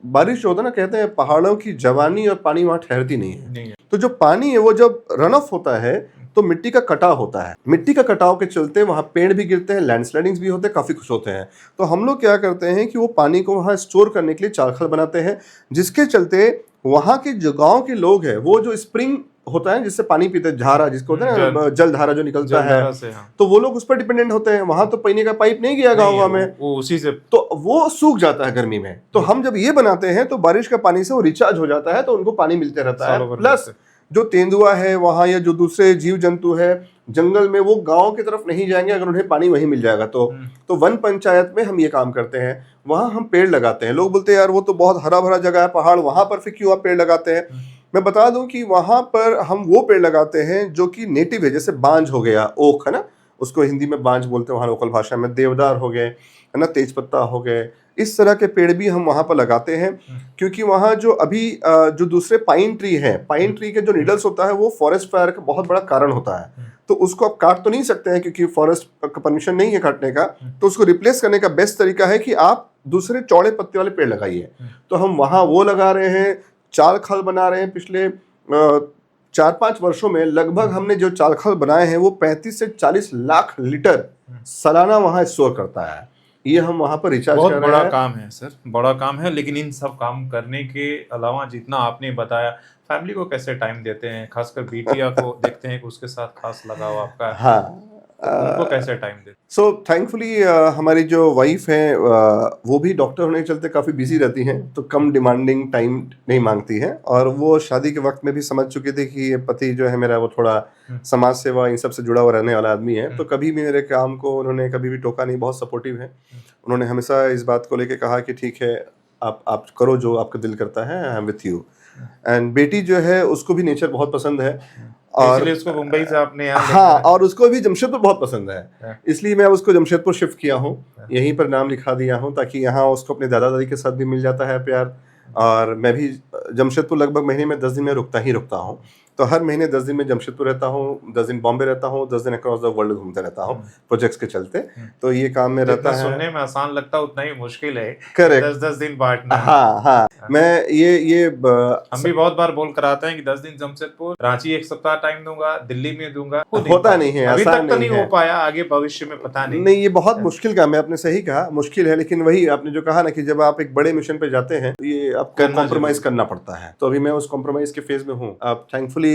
बारिश होता है ना, कहते हैं पहाड़ों की जवानी और पानी वहाँ ठहरती नहीं है। तो जो पानी है वो जब रन ऑफ होता है तो मिट्टी का कटाव होता है। मिट्टी का कटाव के चलते वहाँ पेड़ भी गिरते हैं, लैंडस्लाइडिंग्स भी होते हैं, काफी कुछ होते हैं। तो हम लोग क्या करते हैं कि वो पानी को वहाँ स्टोर करने के लिए चालखल बनाते हैं, जिसके चलते वहाँ के जो गाँव के लोग हैं वो जो स्प्रिंग होता है जिससे पानी पीते हैं, धारा जिसको होता है ना, जलधारा जो निकलता है, तो वो लोग उस पर डिपेंडेंट होते हैं। वहां तो पीने का पाइप नहीं गया गाँव में, वो उसी से, तो वो सूख जाता है गर्मी में। तो हम जब ये बनाते हैं तो बारिश का पानी से वो रिचार्ज हो जाता है, तो उनको पानी मिलते रहता है। प्लस जो तेंदुआ है वहाँ या जो दूसरे जीव जंतु है जंगल में, वो गांव की तरफ नहीं जाएंगे अगर उन्हें पानी वहीं मिल जाएगा। तो वन पंचायत में हम ये काम करते हैं, वहाँ हम पेड़ लगाते हैं। लोग बोलते हैं यार वो तो बहुत हरा भरा जगह है पहाड़, वहां पर फिर क्यों आप पेड़ लगाते हैं? मैं बता दूं कि वहां पर हम वो पेड़ लगाते हैं जो कि नेटिव है, जैसे बांज हो गया, ओक है ना, उसको हिंदी में बांज बोलते हैं वहाँ लोकल भाषा में, देवदार हो गए है ना, तेजपत्ता हो गए, इस तरह के पेड़ भी हम वहाँ पर लगाते हैं। क्योंकि वहाँ जो अभी जो दूसरे पाइन ट्री है, पाइन ट्री के जो नीडल्स होता है वो फॉरेस्ट फायर का बहुत बड़ा कारण होता है। तो उसको आप काट तो नहीं सकते हैं क्योंकि फॉरेस्ट का परमिशन नहीं है काटने का, तो उसको रिप्लेस करने का बेस्ट तरीका है कि आप दूसरे चौड़े पत्ते वाले पेड़ लगाइए। तो हम वहाँ वो लगा रहे हैं, चाल खाल बना रहे हैं। पिछले 4-5 वर्षों में लगभग हमने जो चाल खाल बनाए हैं वो 35 से 40 लाख लीटर सालाना वहाँ स्टोर करता है। ये हम वहाँ पर रिचार्ज कर रहे हैं। बहुत बड़ा काम है सर, बड़ा काम है। लेकिन इन सब काम करने के अलावा जितना आपने बताया, फैमिली को कैसे टाइम देते हैं? खासकर बिटिया को देखते हैं कि उसके साथ खास लगाव आपका। हाँ, उनको कैसे टाइम देते? सो थैंकफुली हमारी जो वाइफ है वो भी डॉक्टर होने के चलते काफ़ी बिजी रहती हैं, तो कम डिमांडिंग टाइम नहीं मांगती हैं। और वो शादी के वक्त में भी समझ चुकी थी कि ये पति जो है मेरा वो थोड़ा समाज सेवा इन सब से जुड़ा हुआ रहने वाला आदमी है। तो कभी भी मेरे काम को उन्होंने कभी भी टोका नहीं, बहुत सपोर्टिव है। उन्होंने हमेशा इस बात को लेके कहा कि ठीक है, आप करो जो आपका दिल करता है, I am with you. And बेटी जो है उसको भी नेचर बहुत पसंद है, और उसको मुंबई से आपने यहाँ, हाँ, और उसको भी जमशेदपुर बहुत पसंद है, इसलिए मैं उसको जमशेदपुर शिफ्ट किया हूँ, यहीं पर नाम लिखा दिया हूँ, ताकि यहाँ उसको अपने दादा दादी के साथ भी मिल जाता है प्यार। और मैं भी जमशेदपुर लगभग महीने में 10 दिन में रुकता हूँ। तो हर महीने 10 दिन में जमशेदपुर रहता हूँ, 10 दिन बॉम्बे रहता हूँ, 10 दिन अक्रॉस द वर्ल्ड घूमते रहता हूँ प्रोजेक्ट्स के चलते। तो ये काम में रहता है। सुनने में आसान लगता है उतना ही मुश्किल है। करेक्ट। 10 दिन बांटना। हाँ, मैं ये हम भी बहुत बार बोल कर आते हैं कि 10 दिन जमशेदपुर, रांची 1 सप्ताह टाइम दूंगा, दिल्ली में दूंगा, होता नहीं है, अभी आसान तक तो नहीं है। हो पाया, आगे भविष्य में पता नहीं। नहीं, ये बहुत मुश्किल काम है, आपने सही कहा, मुश्किल है। लेकिन वही आपने जो कहा ना कि जब आप एक बड़े मिशन पे जाते हैं तो ये आपको कॉम्प्रोमाइज करना पड़ता है। तो अभी मैं उस कॉम्प्रोमाइज के फेज में हूँ। अब थैंकफुली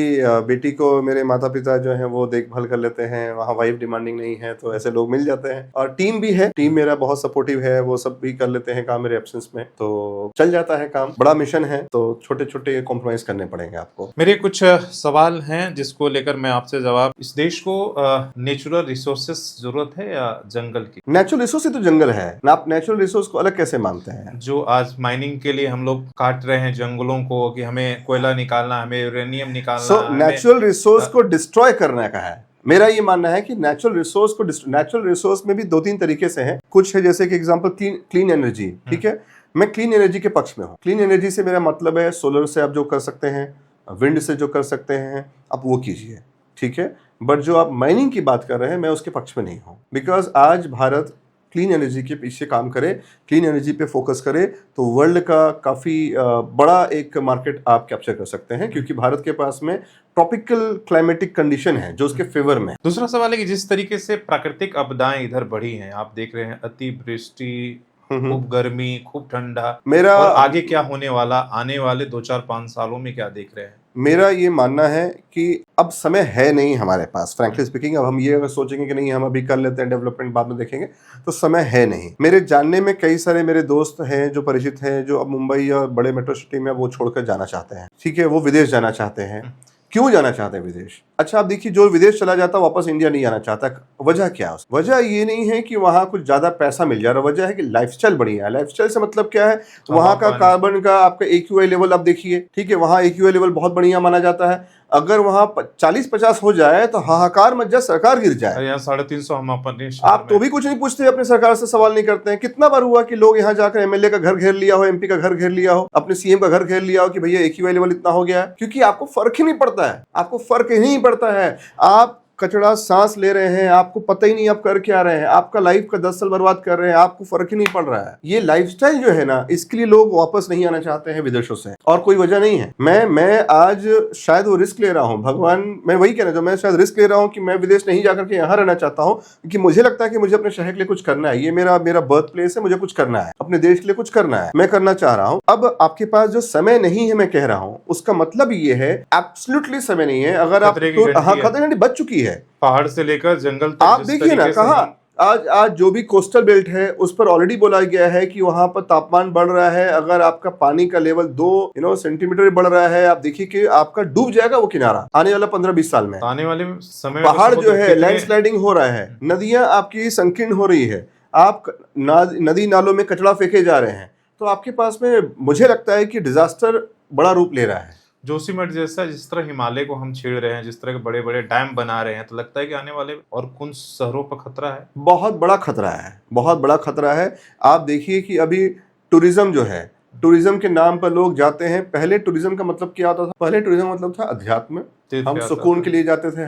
बेटी को मेरे माता पिता जो है वो देखभाल कर लेते हैं, वहाँ वाइफ डिमांडिंग नहीं है, तो ऐसे लोग मिल जाते हैं। और टीम भी है, टीम मेरा बहुत सपोर्टिव है, वो सब भी कर लेते हैं काम मेरे एब्सेंस में, तो चल जाता है काम। बड़ा मिशन है तो छोटे छोटे कॉम्प्रोमाइज करने पड़ेंगे आपको। मेरे कुछ सवाल हैं जिसको लेकर मैं आपसे जवाब। इस देश को नेचुरल रिसोर्सेस जरूरत है या जंगल की? नेचुरल रिसोर्स ही तो जंगल है ना। आप नेचुरल रिसोर्स को अलग कैसे मानते हैं? जो आज माइनिंग के लिए हम लोग काट रहे हैं जंगलों को, कि हमें कोयला निकालना, हमें यूरेनियम निकालना, नेचुरल रिसोर्स को डिस्ट्रॉय करने का है। मेरा ये मानना है कि नेचुरल रिसोर्स में भी 2-3 तरीके से है। कुछ है जैसे कि एग्जांपल क्लीन एनर्जी, ठीक है, मैं क्लीन एनर्जी के पक्ष में हूँ। क्लीन एनर्जी से मेरा मतलब है सोलर से आप जो कर सकते हैं, विंड से जो कर सकते हैं, आप वो कीजिए, ठीक है। बट जो आप माइनिंग की बात कर रहे हैं, मैं उसके पक्ष में नहीं हूँ। बिकॉज आज भारत क्लीन एनर्जी के पीछे काम करे, क्लीन एनर्जी पे फोकस करे, तो वर्ल्ड का काफ़ी बड़ा एक मार्केट आप कैप्चर कर सकते हैं, क्योंकि भारत के पास में ट्रॉपिकल क्लाइमेटिक कंडीशन है जो उसके फेवर में। दूसरा सवाल है कि जिस तरीके से प्राकृतिक आपदाएं इधर बढ़ी हैं, आप देख रहे हैं अतिवृष्टि, खूब गर्मी, खूब ठंडा, मेरा और आगे क्या होने वाला, आने वाले 2-4-5 सालों में क्या देख रहे हैं? मेरा ये मानना है कि अब समय है नहीं हमारे पास, फ्रैंकली स्पीकिंग। अब हम ये अगर सोचेंगे कि नहीं हम अभी कर लेते हैं डेवलपमेंट, बाद में देखेंगे, तो समय है नहीं। मेरे जानने में कई सारे मेरे दोस्त हैं जो परिचित हैं, जो अब मुंबई या बड़े मेट्रो सिटी में वो छोड़कर जाना चाहते हैं, ठीक है, वो विदेश जाना चाहते हैं। क्यों जाना चाहते हैं विदेश? अच्छा, आप देखिए, जो विदेश चला जाता है वापस इंडिया नहीं आना चाहता। वजह क्या है? वजह ये नहीं है कि वहाँ कुछ ज्यादा पैसा मिल जा रहा, वजह है कि लाइफस्टाइल बढ़िया है। लाइफस्टाइल से मतलब क्या है? वहाँ का कार्बन का आपका AQI लेवल आप देखिए, ठीक है, वहाँ AQI लेवल बहुत बढ़िया माना जाता है। अगर वहाँ 40-50 हो जाए तो हाहाकार मच जाए, सरकार गिर जाए। यहाँ 350 हम अपने आप तो भी कुछ नहीं पूछते, अपने सरकार से सवाल नहीं करते हैं। कितना बार हुआ कि लोग यहाँ जाकर MLA का घर घेर लिया हो, MP का घर घेर लिया हो, अपने CM का घर घेर लिया हो कि भैया AQI लेवल इतना हो गया है, क्योंकि आपको फर्क ही नहीं पड़ता है। आपको फर्क ही नहीं पड़ता है। आप कचड़ा सांस ले रहे हैं, आपको पता ही नहीं आप कर क्या रहे हैं, आपका लाइफ का 10 साल बर्बाद कर रहे हैं, आपको फर्क ही नहीं पड़ रहा है। ये लाइफस्टाइल जो है ना, इसके लिए लोग वापस नहीं आना चाहते हैं विदेशों से, और कोई वजह नहीं है। मैं आज शायद वो रिस्क ले रहा हूँ, भगवान, मैं वही कह रहा हूँ, मैं शायद रिस्क ले रहा हूँ कि मैं विदेश नहीं जाकर के यहाँ रहना चाहता हूँ, क्योंकि मुझे लगता है कि मुझे अपने शहर के लिए कुछ करना है। ये मेरा बर्थ प्लेस है, मुझे कुछ करना है, अपने देश के लिए कुछ करना है, मैं करना चाह रहा हूँ। अब आपके पास जो समय नहीं है, मैं कह रहा हूँ, उसका मतलब ये है एब्सोल्युटली समय नहीं है। अगर आप खतरे की बच चुकी है, पहाड़ से लेकर जंगल तक, आप देखिए ना, कहा आज जो भी कोस्टल बेल्ट है उस पर ऑलरेडी बोला गया है कि वहां पर तापमान बढ़ रहा है। अगर आपका पानी का लेवल 2 सेंटीमीटर बढ़ रहा है, आप देखिए कि आपका डूब जाएगा वो किनारा आने वाला 15-20 साल में। आने वाले समय पहाड़ जो है लैंडस्लाइडिंग हो रहा है, नदियां आपकी संकीर्ण हो रही है, आप नदी नालों में कचरा फेंके जा रहे हैं, तो आपके पास में मुझे लगता है कि डिजास्टर बड़ा रूप ले रहा है। जोशीमठ जैसा, जिस तरह हिमालय को हम छेड़ रहे हैं, जिस तरह के बड़े बड़े डैम बना रहे हैं, तो लगता है कि आने वाले और कुछ शहरों पर खतरा है। बहुत बड़ा खतरा है, बहुत बड़ा खतरा है। आप देखिए कि अभी टूरिज्म जो है, टूरिज्म के नाम पर लोग जाते हैं। पहले टूरिज्म का मतलब क्या होता था? पहले टूरिज्म मतलब था अध्यात्म, हम सुकून के लिए जाते थे।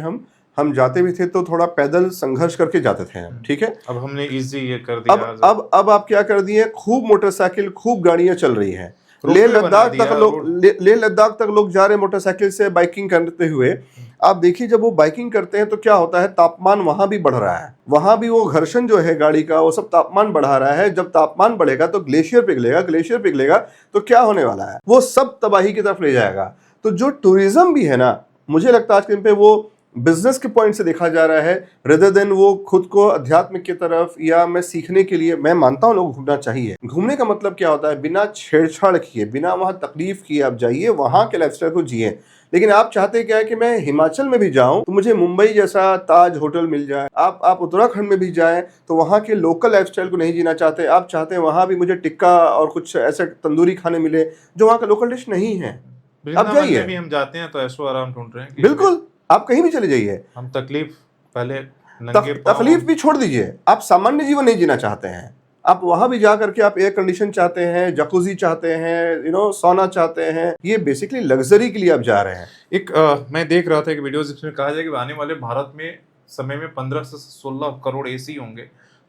हम जाते भी थे तो थोड़ा पैदल संघर्ष करके जाते थे हम, ठीक है। अब हमने इजी ये कर दिया। अब आप क्या कर दिए? खूब मोटरसाइकिल, खूब गाड़ियां चल रही हैं। लेह लद्दाख तक लोग जा रहे हैं मोटरसाइकिल से, बाइकिंग करते हुए। आप देखिए, जब वो बाइकिंग करते हैं तो क्या होता है? तापमान वहां भी बढ़ रहा है, वहां भी वो घर्षण जो है गाड़ी का, वो सब तापमान बढ़ा रहा है। जब तापमान बढ़ेगा तो ग्लेशियर पिघलेगा तो क्या होने वाला है? वो सब तबाही की तरफ ले जाएगा। तो जो टूरिज्म भी है ना, मुझे लगता है आज के दिन पे वो बिजनेस के पॉइंट से देखा जा रहा है, रेदर देन वो खुद को अध्यात्म की तरफ या मैं सीखने के लिए। मैं मानता हूँ लोग घूमना चाहिए। घूमने का मतलब क्या होता है? बिना छेड़छाड़ किए, बिना वहां तकलीफ किए आप जाइए, वहां के लाइफस्टाइल को जिए। लेकिन आप चाहते क्या है कि मैं हिमाचल में भी जाऊं तो मुझे मुंबई जैसा ताज होटल मिल जाए। आप उत्तराखंड में भी जाएं तो वहां के लोकल लाइफस्टाइल को नहीं जीना चाहते। आप चाहते हैं वहां भी मुझे टिक्का और कुछ ऐसे तंदूरी खाने मिले जो वहां का लोकल डिश नहीं है। अब जाइए, भी हम जाते हैं तो ऐशो आराम ढूंढ रहे हैं। बिल्कुल, आप कहीं भी चले जाइए। हम तकलीफ भी छोड़ दीजिए, आप सामान्य जीवन नहीं जीना चाहते हैं। आप वहां भी जा करके आप एयर कंडीशन चाहते हैं, जकूजी चाहते हैं, सोना चाहते हैं, ये बेसिकली लग्जरी के लिए आप जा रहे हैं। मैं देख रहा था एक वीडियो जिसमें कहा जाए कि आने वाले भारत में समय में 15 से 16 करोड़ एसी होंगे,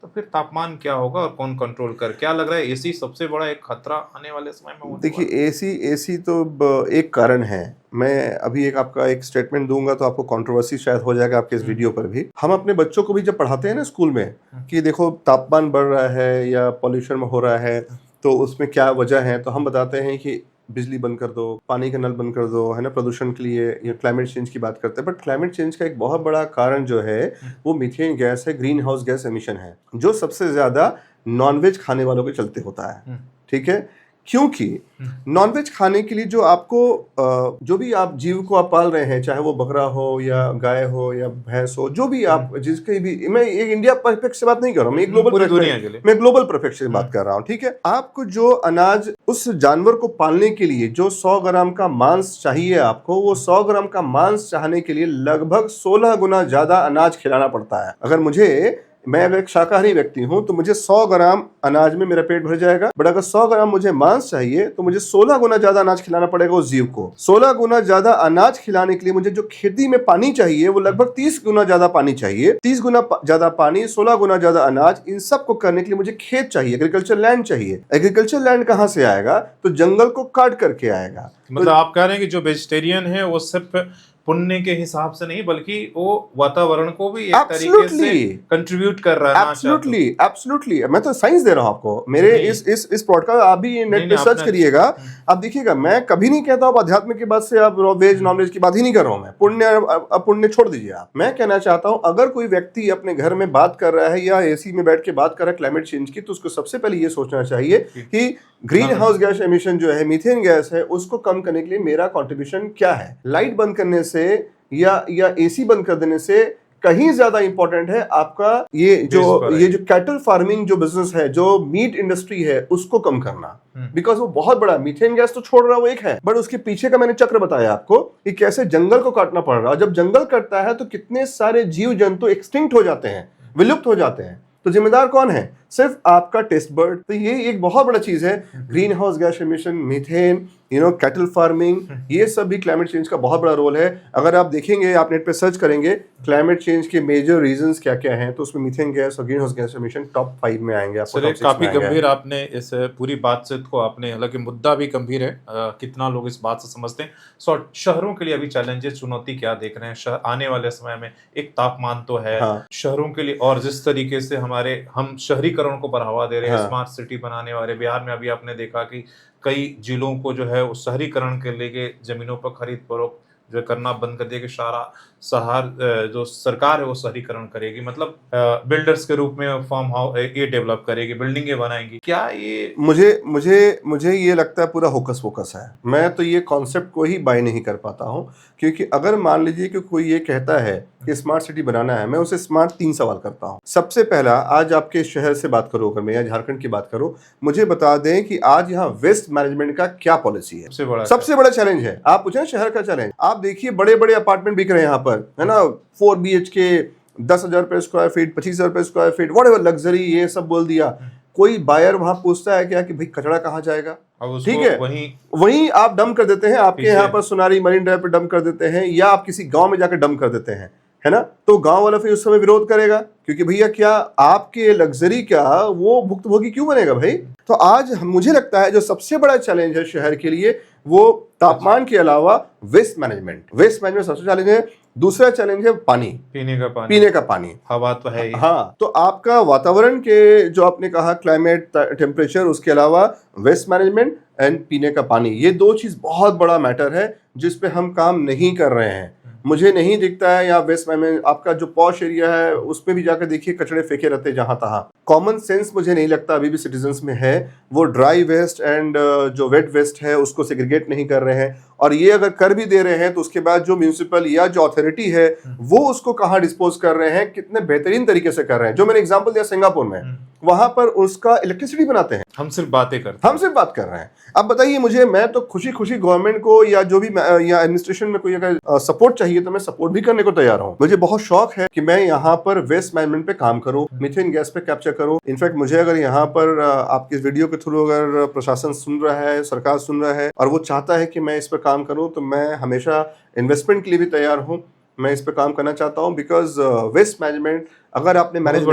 तो फिर तापमान क्या होगा और कौन कंट्रोल कर? क्या लग रहा है एसी सबसे बड़ा एक खतरा आने वाले समय में होने वाला है? देखिए एसी तो एक कारण है। मैं अभी आपका एक स्टेटमेंट दूंगा तो आपको कंट्रोवर्सी शायद हो जाएगा आपके इस वीडियो पर भी। हम अपने बच्चों को भी जब पढ़ाते हैं ना स्कूल में कि देखो तापमान बढ़ रहा है या पॉल्यूशन हो रहा है तो उसमें क्या वजह है, तो हम बताते हैं कि बिजली बंद कर दो, पानी का नल बंद कर दो, है ना, प्रदूषण के लिए, या क्लाइमेट चेंज की बात करते हैं। बट क्लाइमेट चेंज का एक बहुत बड़ा कारण जो है वो मीथेन गैस है, ग्रीन हाउस गैस एमिशन है, जो सबसे ज्यादा नॉनवेज खाने वालों के चलते होता है। ठीक है, क्योंकि नॉनवेज खाने के लिए जो आपको जो भी आप जीव को आप पाल रहे हैं, चाहे वो बकरा हो या गाय हो या भैंस हो, जो भी आप जिसके भी, मैं एक इंडिया परफेक्ट से बात नहीं कर रहा हूँ, मैं ग्लोबल परफेक्ट से बात कर रहा हूँ। ठीक है, आपको जो अनाज उस जानवर को पालने के लिए जो 100 ग्राम का मांस चाहिए आपको, वो 100 ग्राम का मांस चाहने के लिए लगभग 16 गुना ज्यादा अनाज खिलाना पड़ता है। अगर मैं एक शाकाहारी व्यक्ति हूं तो मुझे 100 ग्राम अनाज में मेरा पेट भर जाएगा, बट अगर 100 ग्राम मुझे मांस चाहिए तो मुझे 16 गुना ज्यादा अनाज खिलाना पड़ेगा उस जीव को। 16 गुना ज्यादा अनाज खिलाने के लिए मुझे जो खेती में पानी चाहिए वो लगभग 30 गुना ज्यादा पानी चाहिए। 30 गुना ज्यादा पानी, 16 गुना ज्यादा अनाज, इन सब को करने के लिए मुझे खेत चाहिए, एग्रीकल्चर लैंड चाहिए। एग्रीकल्चर लैंड कहां से आएगा? तो जंगल को काट करके आएगा। मतलब आप कह रहे हैं कि जो वेजिटेरियन है वो सिर्फ पुण्य के हिसाब से नहीं बल्कि वो वातावरण को भी एक तरीके से कंट्रीब्यूट कर रहा है। एब्सोल्युटली। मैं तो साइंस दे रहा हूं आपको। मेरे इस पॉडकास्ट आप भी नेट पे सर्च करिएगा, आप देखिएगा। मैं कभी नहीं कहता हूं अध्यात्म की बात से आप वेज नॉन वेज की बात ही नहीं कर रहा हूं। मैं पुण्य छोड़ दीजिए आप। मैं कहना चाहता हूं अगर कोई व्यक्ति अपने घर में बात कर रहा है या एसी में बैठ के बात कर रहा है क्लाइमेट चेंज की, तो उसको सबसे पहले ये सोचना चाहिए कि ग्रीन हाउस गैस एमिशन जो है, मीथेन गैस है, उसको कम करने के लिए मेरा कंट्रीब्यूशन क्या है। लाइट बंद करने से या एसी बंद कर देने से कहीं ज्यादा इंपॉर्टेंट है आपका ये जो कैटल फार्मिंग जो बिजनेस है, जो मीट इंडस्ट्री है, उसको कम करना। बिकॉज वो बहुत बड़ा, मीथेन गैस तो छोड़ रहा है वो एक है, बट उसके पीछे का मैंने चक्र बताया आपको कि कैसे जंगल को काटना पड़ रहा है। जब जंगल कटता है तो कितने सारे जीव जंतु एक्सटिंक्ट हो जाते हैं, विलुप्त हो जाते हैं। तो जिम्मेदार कौन है? सिर्फ आपका टेस्ट बर्ड। तो ये एक बहुत बड़ा चीज है। Green house gas emission, methane, cattle farming, ये सब भी क्लाइमेट चेंज का बहुत बड़ा रोल है। अगर आप देखेंगे, आप नेट पे सर्च करेंगे क्लाइमेट चेंज के मेजर रीजंस क्या क्या हैं, तो उसमें मीथेन गैस और green house gas emission top 5 में आएंगे। आपको काफी गंभीर आपने इस पूरी बातचीत को आपने, हालांकि मुद्दा भी गंभीर है, कितना लोग इस बात से समझते हैं। शहरों के लिए अभी चैलेंजेस, चुनौती क्या देख रहे हैं आने वाले समय में? एक तापमान तो है शहरों के लिए, और जिस तरीके से हम शहरीकरण को बढ़ावा दे रहे हैं, स्मार्ट सिटी बनाने वाले, बिहार में अभी आपने देखा कि कई जिलों को जो है उस शहरीकरण के लिए जमीनों पर खरीद फरोख्त जो करना बंद कर दिया कि सारा जो सरकार है वो शहरीकरण करेगी, मतलब बिल्डर्स के रूप में फार्म हाउस ये डेवलप करेगी, बिल्डिंगें बनाएंगी। क्या ये मुझे ये लगता है पूरा होकस पोकस है। मैं तो ये कॉन्सेप्ट को ही बाय नहीं कर पाता हूँ, क्योंकि अगर मान लीजिए कि कोई ये कहता है कि स्मार्ट सिटी बनाना है, मैं उसे स्मार्ट 3 सवाल करता हूँ। सबसे पहला, आज आपके शहर से बात करो, अगर मैं या झारखंड की बात करूँ, मुझे बता दें कि आज यहाँ वेस्ट मैनेजमेंट का क्या पॉलिसी है। सबसे बड़ा चैलेंज है। आप पूछे शहर का चैलेंज, आप देखिए बड़े बड़े अपार्टमेंट बिक रहे हैं यहाँ पर, है ना, 4 BHK, 10,000 रुपए स्क्वायर फीट, 25,000 रुपए स्क्वायर फीट, व्हाटएवर, लग्जरी, ये सब बोल दिया। कोई बायर वहां पूछता है क्या कि भाई कचरा कहाँ जाएगा? ठीक है, वहीं आप डंप कर देते हैं। आपके यहाँ पर सुनारी मरीन ड्राइव पे डंप कर देते हैं, या आप किसी गांव में जाकर डंप कर देते हैं, है ना। तो गांव वाला फिर उस समय विरोध करेगा, क्योंकि भैया क्या आपके लग्जरी का वो भुक्तभोगी क्यों बनेगा भाई? तो आज मुझे लगता है जो सबसे बड़ा चैलेंज है शहर के लिए, वो तापमान के अलावा वेस्ट मैनेजमेंट सबसे चैलेंज है। दूसरा चैलेंज है पानी, पीने का पानी। हवा तो है ही। हाँ, तो आपका वातावरण के जो आपने कहा क्लाइमेट, टेम्परेचर, उसके अलावा वेस्ट मैनेजमेंट एंड पीने का पानी, ये 2 चीज बहुत बड़ा मैटर है जिस पे हम काम नहीं कर रहे हैं। मुझे नहीं दिखता है यहाँ वेस्ट में, आपका जो पॉश एरिया है उसमें भी जाकर देखिए कचड़े फेंके रहते हैं जहां तहां। कॉमन सेंस मुझे नहीं लगता अभी भी सिटीजन्स में है। वो ड्राई वेस्ट एंड जो वेट वेस्ट है उसको सेग्रीगेट नहीं कर रहे हैं। और ये अगर कर भी दे रहे हैं तो उसके बाद जो म्यूनिसिपल या जो अथॉरिटी है वो उसको कहाँ डिस्पोज कर रहे हैं, कितने बेहतरीन तरीके से कर रहे हैं। जो मैंने एग्जांपल दिया सिंगापुर में, वहां पर उसका इलेक्ट्रिसिटी बनाते हैं। हम सिर्फ बातें करते हैं, हम सिर्फ बात कर रहे हैं। अब बताइए मुझे, मैं तो खुशी खुशी गवर्नमेंट को या जो भी या एडमिनिस्ट्रेशन में कोई अगर सपोर्ट चाहिए तो मैं सपोर्ट भी करने को तैयार हूँ। मुझे बहुत शौक है कि मैं यहाँ पर वेस्ट मैनेजमेंट पे काम करूँ, मीथेन गैस पे कैप्चर करूँ। इनफैक्ट मुझे अगर यहाँ पर आपकी वीडियो के थ्रू अगर प्रशासन सुन रहा है, सरकार सुन रहा है और वो चाहता है कि मैं इस पर काम करूँ, तो मैं हमेशा इन्वेस्टमेंट के लिए भी तैयार हूँ। मैं इस पे काम करना चाहता हूँ बिकॉज वेस्ट मैनेजमेंट अगर आपने मैनेज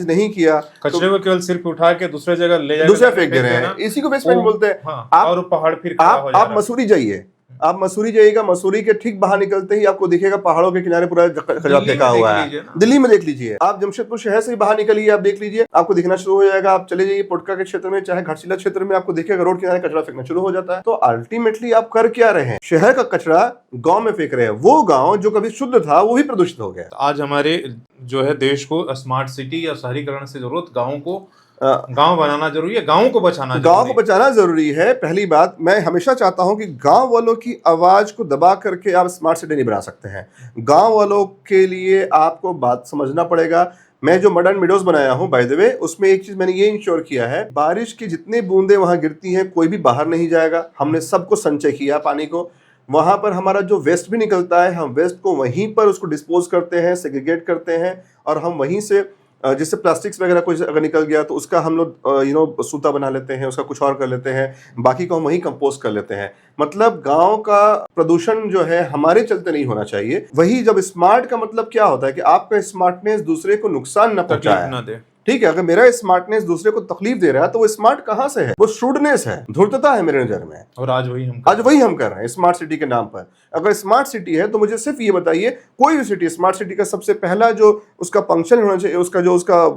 नहीं किया कचरे को केवल सिर्फ उठा के दूसरे जगह ले जाकर दूसरा फेंक दे रहे हैं, इसी को वेस्ट मैनेजमेंट बोलते हैं। और पहाड़ फिर आप मसूरी जाइए, आप मसूरी जाइएगा, मसूरी के ठीक बाहर निकलते ही आपको दिखेगा पहाड़ों के किनारे पूरा कचरा फेंका हुआ है। दिल्ली में देख लीजिए, आप जमशेदपुर शहर से बाहर निकलिए, आप देख लीजिए, आपको दिखना शुरू हो जाएगा। आप चले जाइए पोटका के क्षेत्र में, चाहे घाटशिला क्षेत्र में, आपको दिखेगा रोड किनारे कचरा फेंकना शुरू हो जाता है। तो अल्टीमेटली आप कर क्या रहे हैं? शहर का कचरा गांव में फेंक रहे हैं। वो गांव जो कभी शुद्ध था वो भी प्रदूषित हो गया। आज हमारे जो है देश को स्मार्ट सिटी या शहरीकरण से जरूरत, गाँव को गांव बनाना जरूरी है, गांव को बचाना जरूरी है। पहली बात, मैं हमेशा चाहता हूं कि गांव वालों की आवाज को दबा करके आप स्मार्ट सिटी नहीं बना सकते हैं। गांव वालों के लिए आपको बात समझना पड़ेगा। मैं जो मॉडर्न मिडोज बनाया हूं, बाय द वे, उसमें एक चीज मैंने ये इंश्योर किया है, बारिश की जितनी बूंदे वहां गिरती हैं कोई भी बाहर नहीं जाएगा। हमने सबको संचय किया पानी को। वहां पर हमारा जो वेस्ट भी निकलता है, हम वेस्ट को वहीं पर उसको डिस्पोज करते हैं, सेग्रीगेट करते हैं, और हम वहीं से जिससे प्लास्टिक्स वगैरह कुछ अगर निकल गया तो उसका हम लोग सूता बना लेते हैं, उसका कुछ और कर लेते हैं, बाकी को हम वहीं कंपोस्ट कर लेते हैं। मतलब गांव का प्रदूषण जो है हमारे चलते नहीं होना चाहिए। वही जब स्मार्ट का मतलब क्या होता है कि आपका स्मार्टनेस दूसरे को नुकसान न पहुंचाए। ठीक है, अगर मेरा स्मार्टनेस दूसरे को तकलीफ दे रहा है तो वो स्मार्ट कहाँ से है? वो श्रूडनेस है, धूर्तता है मेरे नजर में। और आज वही हम कर रहे हैं स्मार्ट सिटी के नाम पर। अगर स्मार्ट सिटी है तो मुझे सिर्फ ये बताइए, कोई भी सिटी, स्मार्ट सिटी का सबसे पहला जो उसका फंक्शन होना चाहिए, उसका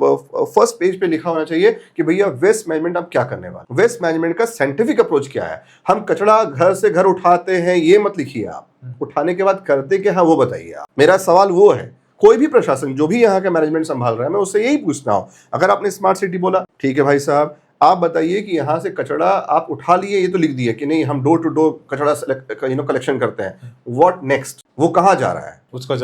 फर्स्ट पेज पे लिखा होना चाहिए कि भैया वेस्ट मैनेजमेंट आप क्या करने वाले, वेस्ट मैनेजमेंट का साइंटिफिक अप्रोच क्या है। हम कचरा घर से घर उठाते हैं ये मत लिखिए आप, उठाने के बाद करते क्या है वो बताइए आप। मेरा सवाल वो है, कोई भी प्रशासन जो भी यहाँ का मैनेजमेंट संभाल रहा है, मैं उससे यही पूछना हूँ। अगर आपने स्मार्ट सिटी बोला, ठीक है भाई साहब, आप बताइए कि यहाँ से कचरा आप उठा लिए, ये तो लिख दिया कि नहीं हम डोर टू डोर कचरा कलेक्शन करते हैं। What next? वो कहाँ जा रहा है? उसका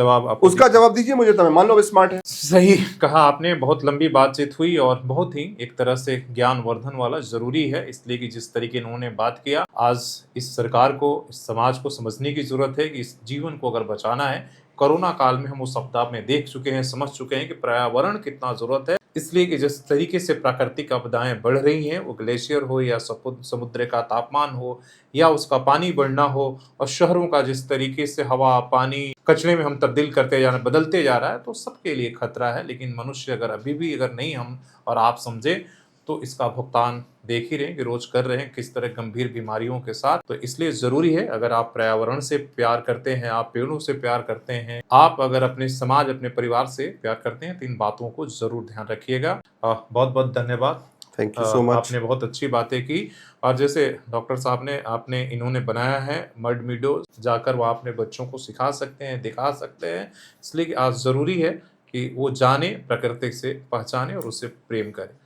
जवाब दीजिए मुझे, तो मैं मान लो स्मार्ट है। सही कहा आपने। बहुत लंबी बातचीत हुई और बहुत ही एक तरह से ज्ञानवर्धन वाला जरूरी है, इसलिए कि जिस तरीके इन्होंने बात किया, आज इस सरकार को, इस समाज को समझने की जरूरत है कि इस जीवन को अगर बचाना है, कोरोना काल में हम उस सप्ताह में देख चुके हैं, समझ चुके हैं कि पर्यावरण कितना जरूरत है। इसलिए कि जिस तरीके से प्राकृतिक आपदाएं बढ़ रही हैं, वो ग्लेशियर हो या समुद्र का तापमान हो या उसका पानी बढ़ना हो, और शहरों का जिस तरीके से हवा पानी कचरे में हम तब्दील करते जा रहे हैं, बदलते जा रहा है, तो सबके लिए खतरा है। लेकिन मनुष्य अगर अभी भी अगर नहीं हम और आप समझे तो इसका भुगतान देख ही रहे हैं कि रोज कर रहे हैं किस तरह गंभीर बीमारियों के साथ। तो इसलिए जरूरी है, अगर आप पर्यावरण से प्यार करते हैं, आप पेड़ों से प्यार करते हैं, आप अगर अपने समाज, अपने परिवार से प्यार करते हैं, तो इन बातों को जरूर ध्यान रखिएगा। बहुत बहुत धन्यवाद, थैंक यू सो मच। आपने बहुत अच्छी बातें की। और जैसे डॉक्टर साहब ने इन्होंने बनाया है मड मिडो, जाकर वहाँ अपने बच्चों को सिखा सकते हैं, दिखा सकते हैं। इसलिए आज जरूरी है कि वो जाने, प्रकृति से पहचाने और उससे प्रेम करें।